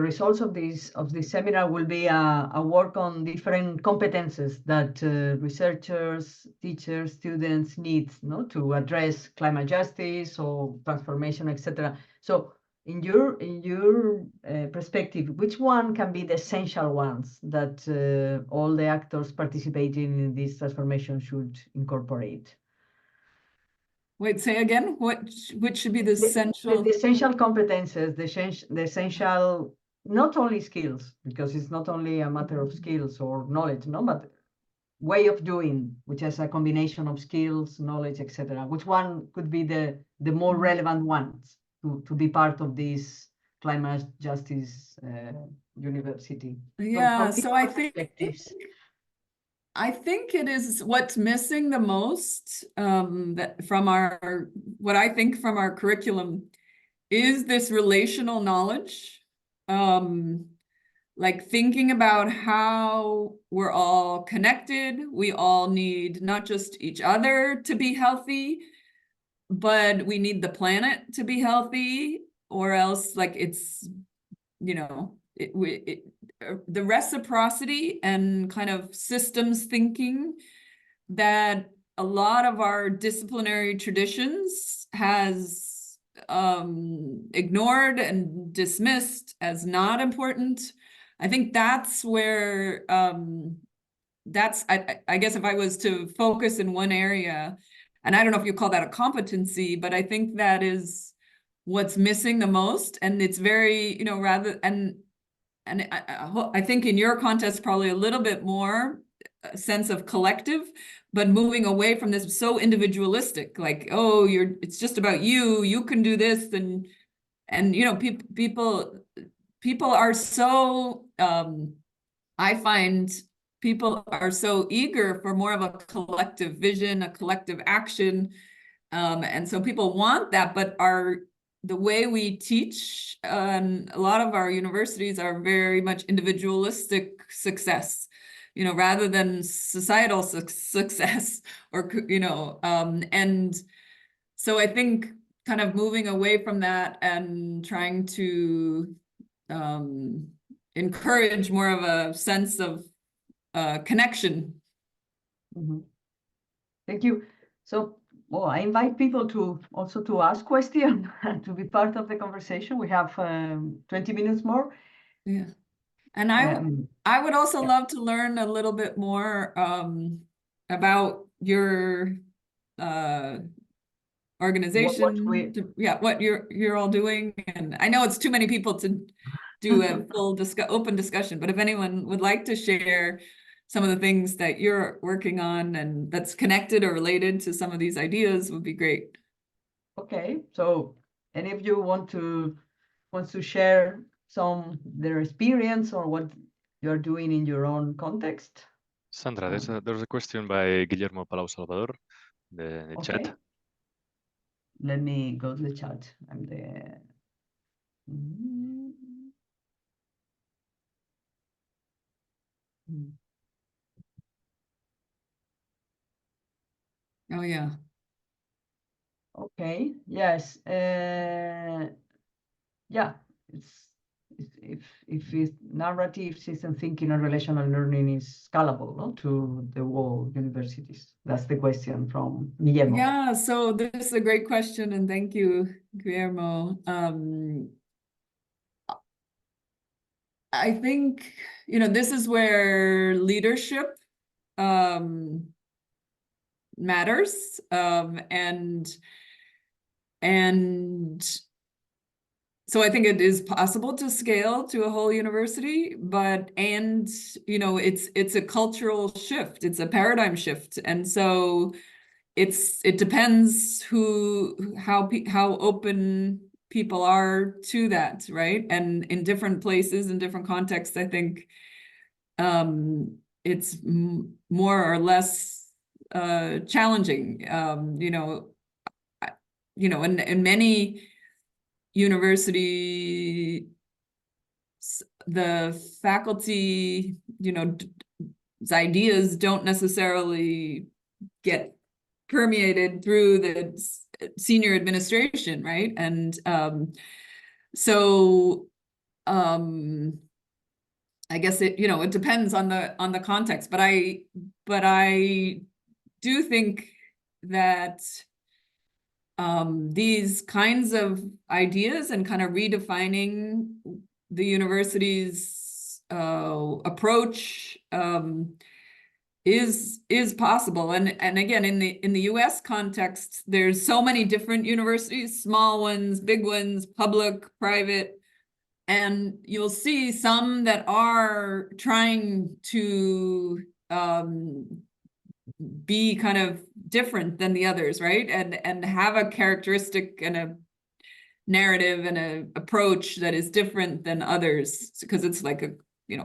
results of this seminar will be a work on different competences that researchers, teachers, students need, to address climate justice or transformation, etc. So, in your perspective, which one can be the essential ones that all the actors participating in this transformation should incorporate? Wait, say again, which should be the essential? The essential competences, the essential, not only skills, because it's not only a matter of skills or knowledge, but way of doing, which is a combination of skills, knowledge, etc. Which one could be the more relevant ones to be part of this climate justice university? Yeah, so I think it is what's missing the most, that from what I think from our curriculum is this relational knowledge, like thinking about how we're all connected. We all need not just each other to be healthy, but we need the planet to be healthy, or else like it's, the reciprocity and kind of systems thinking that a lot of our disciplinary traditions has ignored and dismissed as not important. I think that's where, I guess if I was to focus in one area, and I don't know if you call that a competency, but I think that is what's missing the most. And it's very, and I think in your context, probably a little bit more sense of collective, but moving away from this so individualistic, like, oh, it's just about you can do this. And people are so, I find people are so eager for more of a collective vision, a collective action. And so people want that, but are the way we teach, a lot of our universities are very much individualistic success, rather than societal success, or, and so I think kind of moving away from that and trying to encourage more of a sense of connection. Thank you. So, I invite people to also to ask questions to be part of the conversation. We have 20 minutes more. Yeah. And I would also love to learn a little bit more about your organization, what you're all doing. And I know it's too many people to do a full open discussion, but if anyone would like to share some of the things that you're working on and that's connected or related to some of these ideas, would be great. Okay, so any of you wants to share their experience or what you're doing in your own context? Sandra, there's a question by Guillermo Palau Salvador, the chat. Let me go to the chat. I'm there. Oh, yeah. Okay, yes. Yeah, if narrative system thinking and relational learning is scalable, no, to the world universities. That's the question from Guillermo. Yeah, so this is a great question, and thank you, Guillermo. I think, this is where leadership matters, and so I think it is possible to scale to a whole university, it's a cultural shift, it's a paradigm shift, and so it depends how open people are to that, right? And in different places, in different contexts, I think it's more or less challenging. In many university, the faculty, ideas don't necessarily get permeated through the senior administration, right? And so I guess it depends on the context, but I do think that these kinds of ideas and kind of redefining the university's approach is possible. And again, in the US context, there's so many different universities, small ones, big ones, public, private, and you'll see some that are trying to be kind of different than the others, right? And have a characteristic and a narrative and a approach that is different than others, because it's like a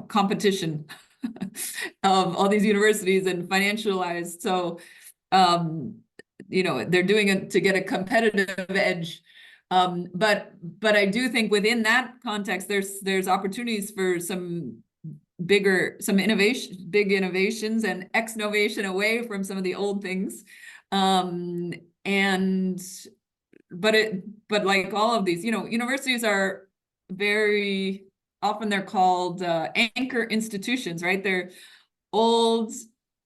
competition of all these universities and financialized. So they're doing it to get a competitive edge. But I do think within that context, there's opportunities for some big innovations and ex-novation away from some of the old things. But like all of these, universities are very often they're called anchor institutions, right? They're old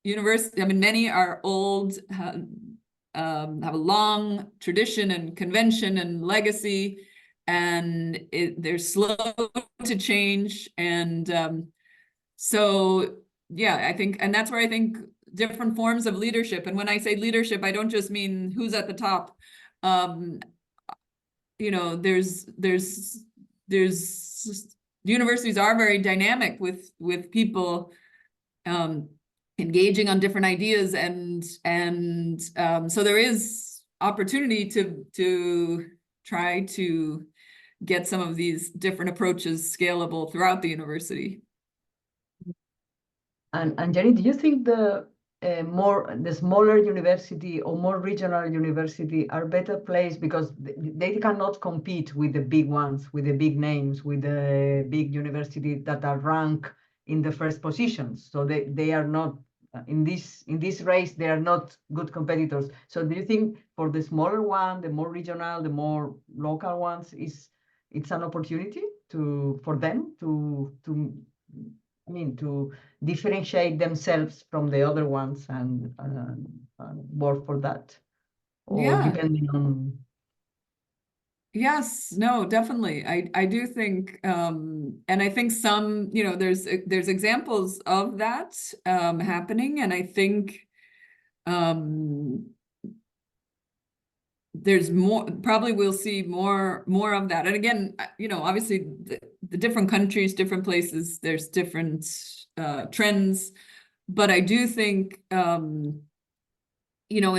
university. I mean, many are old, have a long tradition and convention and legacy, and they're slow to change. And so, yeah, I think, and that's where I think different forms of leadership. And when I say leadership, I don't just mean who's at the top. There's universities are very dynamic with people engaging on different ideas, and so there is opportunity to try to get some of these different approaches scalable throughout the university. And Jennie, do you think the the smaller university or more regional university are better placed because they cannot compete with the big ones, with the big names, with the big universities that are ranked in the first positions. So they are not in this race, they are not good competitors. So do you think for the smaller one, the more regional, the more local ones, it's an opportunity for them to differentiate themselves from the other ones and work for that? Or depending on... Yes, no, definitely. I do think, and I think some, there's examples of that happening, and I think there's more, probably we'll see more of that. And again, obviously the different countries, different places, there's different trends, but I do think, in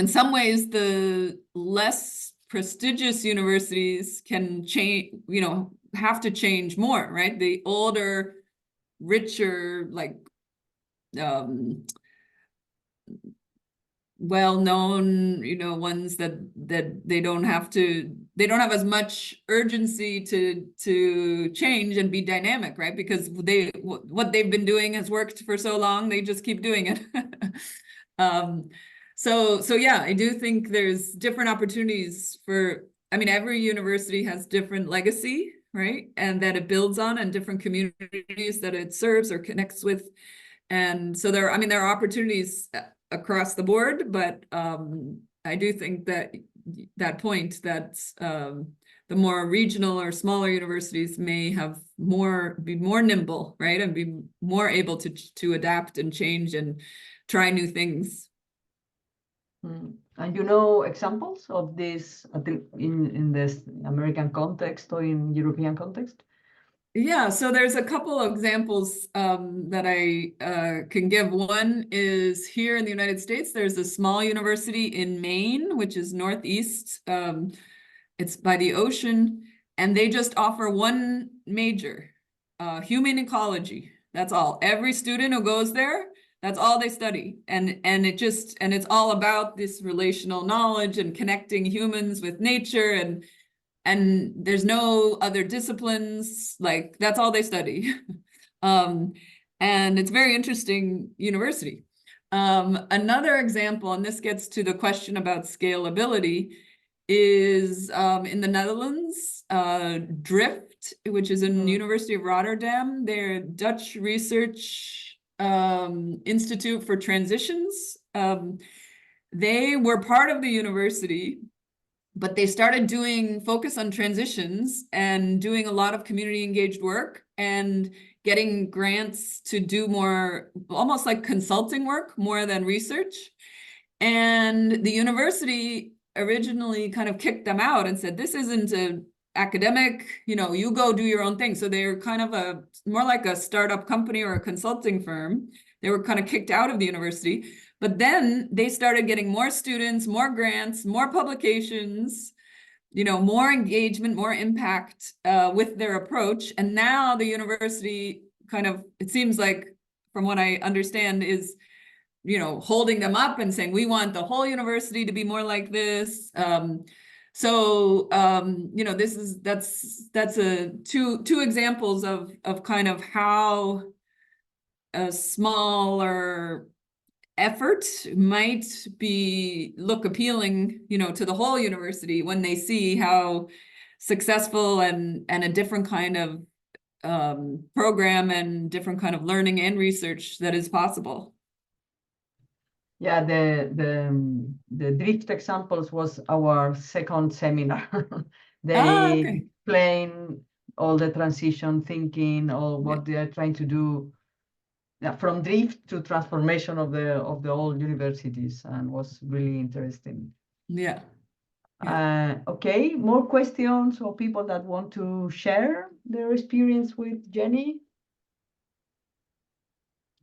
some ways the less prestigious universities can change, have to change more, right? The older, richer, like well-known, ones that they don't have as much urgency to change and be dynamic, right? Because what they've been doing has worked for so long, they just keep doing it. So yeah, I do think there's different opportunities for, every university has different legacy, right? And that it builds on, and different communities that it serves or connects with. And so there are opportunities across the board, but I do think that point that the more regional or smaller universities may have be more nimble, right? And be more able to adapt and change and try new things. And examples of this in this American context or in European context? Yeah, so there's a couple of examples that I can give. One is here in the United States. There's a small university in Maine, which is Northeast. It's by the ocean, and they just offer one major, human ecology. That's all. Every student who goes there, that's all they study. And it's all about this relational knowledge and connecting humans with nature, and there's no other disciplines, like that's all they study. And it's very interesting university. Another example, and this gets to the question about scalability, is in the Netherlands, Drift, which is in University of Rotterdam. They're Dutch Research Institute for Transitions. They were part of the university, but they started doing focus on transitions and doing a lot of community engaged work and getting grants to do more, almost like consulting work, more than research. And the university originally kind of kicked them out and said, this isn't an academic, you go do your own thing. So they're kind of more like a startup company or a consulting firm. They were kind of kicked out of the university. But then they started getting more students, more grants, more publications, more engagement, more impact with their approach. And now the university kind of, it seems like, from what I understand, is, holding them up and saying, we want the whole university to be more like this. That's two examples of kind of how a smaller effort might look appealing, to the whole university when they see how successful and a different kind of program and different kind of learning and research that is possible. Yeah, the Drift examples was our second seminar. They explain all the transition thinking, all what they are trying to do. From drift to transformation of the old universities, and was really interesting. Yeah. Okay, more questions or people that want to share their experience with Jennie?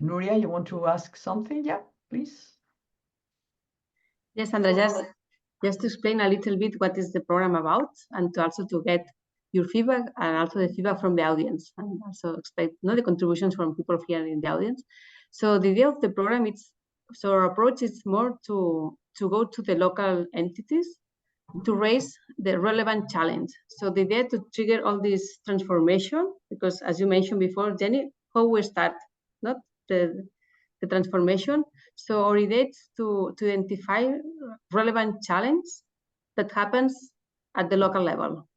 Nuria, you want to ask something? Yeah, please. Yes, Sandra, just to explain a little bit what is the program about, and also to get your feedback and also the feedback from the audience, and also expect the contributions from people here in the audience. So the idea of the program is So our approach is more to go to the local entities to raise the relevant challenge. So the idea to trigger all this transformation, because as you mentioned before, Jenny, how we start, not the transformation. So our idea is to identify relevant challenge that happens at the local level.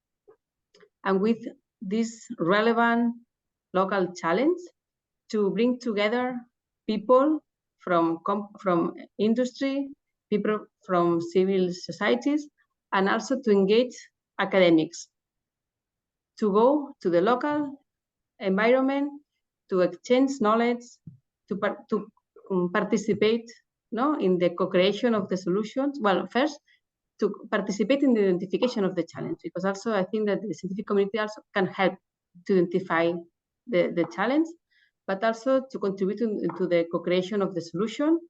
And with this relevant local challenge, to bring together people from industry, people from civil societies, and also to engage academics, to go to the local environment, to exchange knowledge, to participate in the co-creation of the solutions. Well, first, to participate in the identification of the challenge, because also I think that the scientific community also can help to identify the challenge, but also to contribute to the co-creation of the solution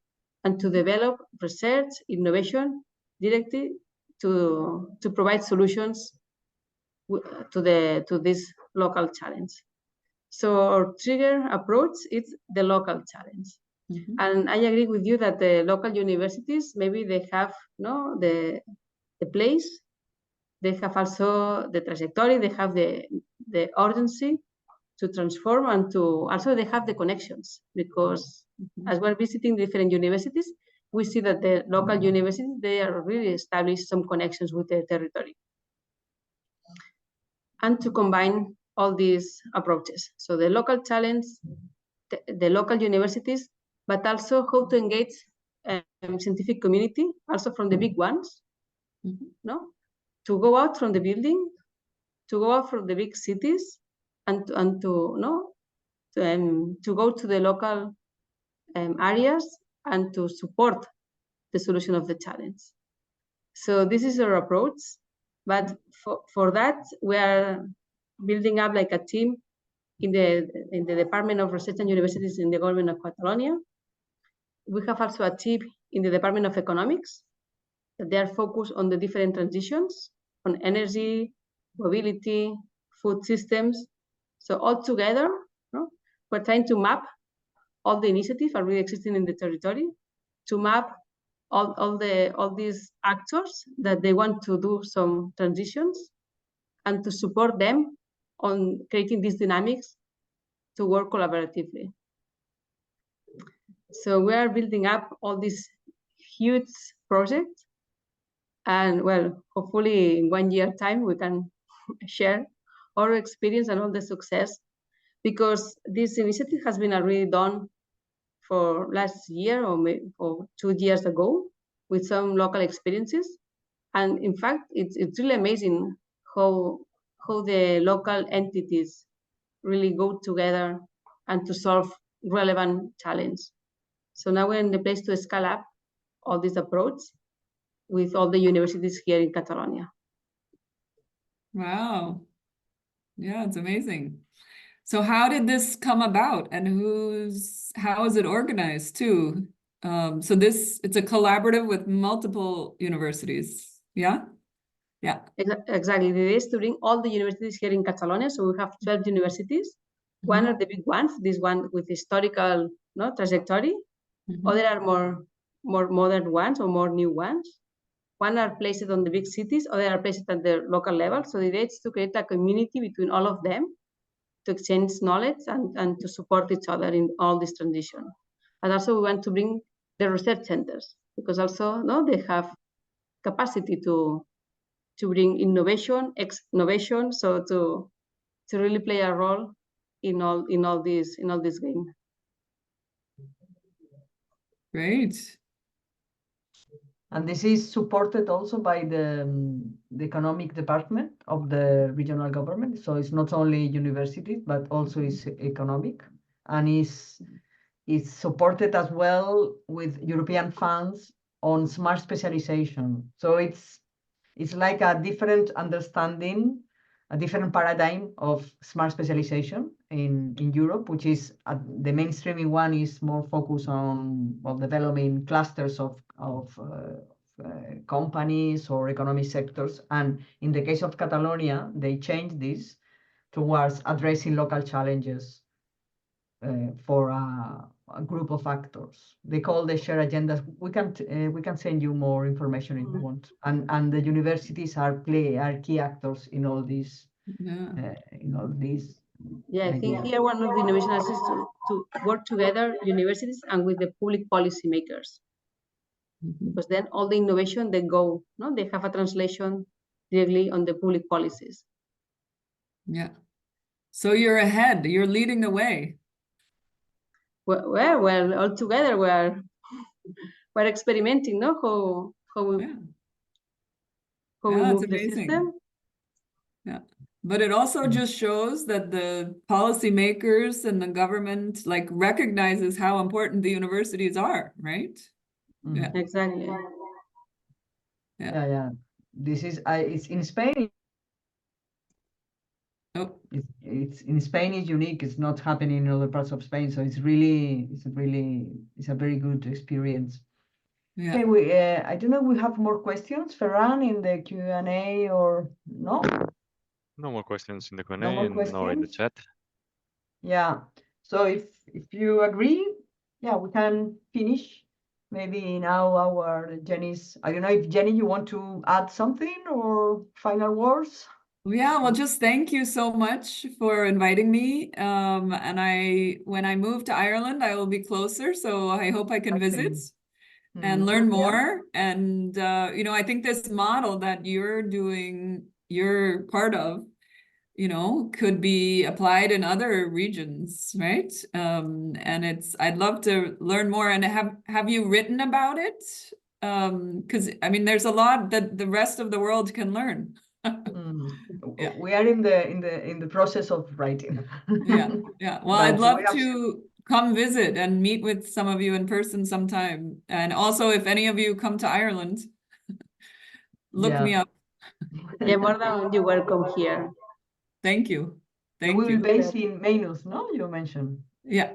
and to develop research, innovation directly to provide solutions to this local challenge. So our trigger approach is the local challenge. Mm-hmm. And I agree with you that the local universities, maybe they have the place, they have also the trajectory, they have the urgency to transform, and to also they have the connections, because as we're visiting different universities, we see that the local universities, they are really established some connections with their territory. And to combine all these approaches. So the local challenge, the local universities, but also how to engage scientific community, also from the big ones, to go out from the building, to go out from the big cities, and to go to the local areas and to support the solution of the challenge. So this is our approach, but for that we are building up like a team in the Department of Research and Universities in the government of Catalonia. We have also a team in the Department of Economics that they are focused on the different transitions, on energy, mobility, food systems. So all together, we're trying to map all the initiatives already existing in the territory, to map all these actors that they want to do some transitions, and to support them on creating these dynamics to work collaboratively. So we are building up all these huge projects, and well, hopefully in 1 year time we can share our experience and all the success, because this initiative has been already done for last year or 2 years ago with some local experiences. And in fact, it's really amazing how the local entities really go together and to solve relevant challenge. So now we're in the place to scale up all this approach with all the universities here in Catalonia. Wow. Yeah, it's amazing. So how did this come about, and how is it organized too? So it's a collaborative with multiple universities, yeah? Yeah. Exactly. The idea is to bring all the universities here in Catalonia. So we have 12 universities. Mm-hmm. One are the big ones, this one with historical trajectory. Mm-hmm. Other are more modern ones or more new ones. One are placed on the big cities, other are placed at the local level. So the idea is to create a community between all of them, to exchange knowledge and to support each other in all this transition. And also we want to bring the research centers, because also they have capacity to bring innovation, ex-innovation, so to really play a role in all this game. Great. And this is supported also by the economic department of the regional government. So it's not only universities, but also is economic, and is supported as well with European funds on smart specialization. So it's like a different understanding, a different paradigm of smart specialization in Europe, which is the mainstreaming one is more focused on developing clusters of companies or economic sectors. And in the case of Catalonia, they changed this towards addressing local challenges for a group of actors. They call the shared agendas. We can send you more information if you want. And the universities are key actors in all these. Yeah, I think here one of the innovations is to work together, universities and with the public policy makers. Because then all the innovation they go, no, they have a translation directly on the public policies. Yeah. So you're ahead. You're leading the way. Well, all together we're experimenting, no? How we move the system. Yeah. But it also just shows that the policymakers and the government like recognizes how important the universities are, right? Yeah. Exactly. Yeah. This is it's in Spain. Oh. It's in Spain is unique. It's not happening in other parts of Spain. So it's a very good experience. Yeah. Okay, I don't know. We have more questions, Ferran, in the Q&A or no? No more questions in the Q&A No more and no in the questions? chat. Yeah. So if you agree, yeah, we can finish. Maybe now our Jenny's. I don't know if Jenny, you want to add something or final words? Yeah, well, just thank you so much for inviting me. And when I move to Ireland, I will be closer. So I hope I can visit and learn more. And, I think this model that you're part of, could be applied in other regions, right? And I'd love to learn more. And have you written about it? Because, there's a lot that the rest of the world can learn. Yeah. We are in the process of writing. Yeah. Well, I'd love to come visit and meet with some of you in person sometime. And also, if any of you come to Ireland, look me up. Yeah, more than you're welcome here. Thank you. We will be based in Maynooth, no? You mentioned. Yeah.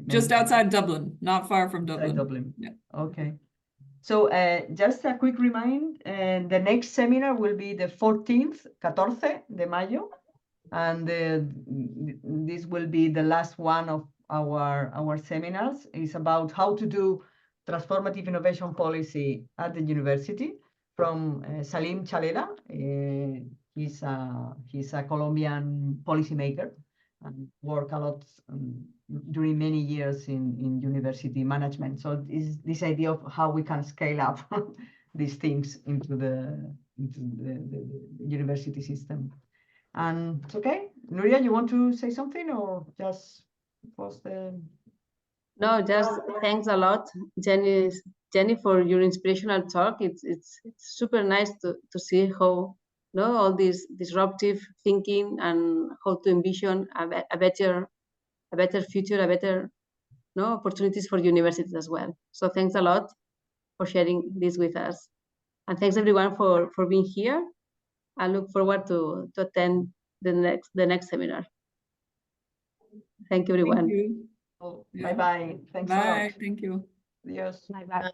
Just outside Dublin, not far from Dublin. Dublin. Yeah. Okay. So just a quick reminder, the next seminar will be the 14th, 14 de mayo, and this will be the last one of our seminars. It's about how to do transformative innovation policy at the university from Salim Chalela. He's a Colombian policymaker and worked a lot during many years in university management. So this idea of how we can scale up these things into the university system. And it's okay. Nuria, you want to say something or just post the... No, just thanks a lot, Jenny, for your inspirational talk. It's super nice to see how all this disruptive thinking and how to envision a better future, a better opportunities for universities as well. So thanks a lot for sharing this with us, and thanks everyone for being here. I look forward to attend the next seminar. Thank you, everyone. Thank you. Bye-bye. Thanks a lot. Thank you. Adios. Bye-bye.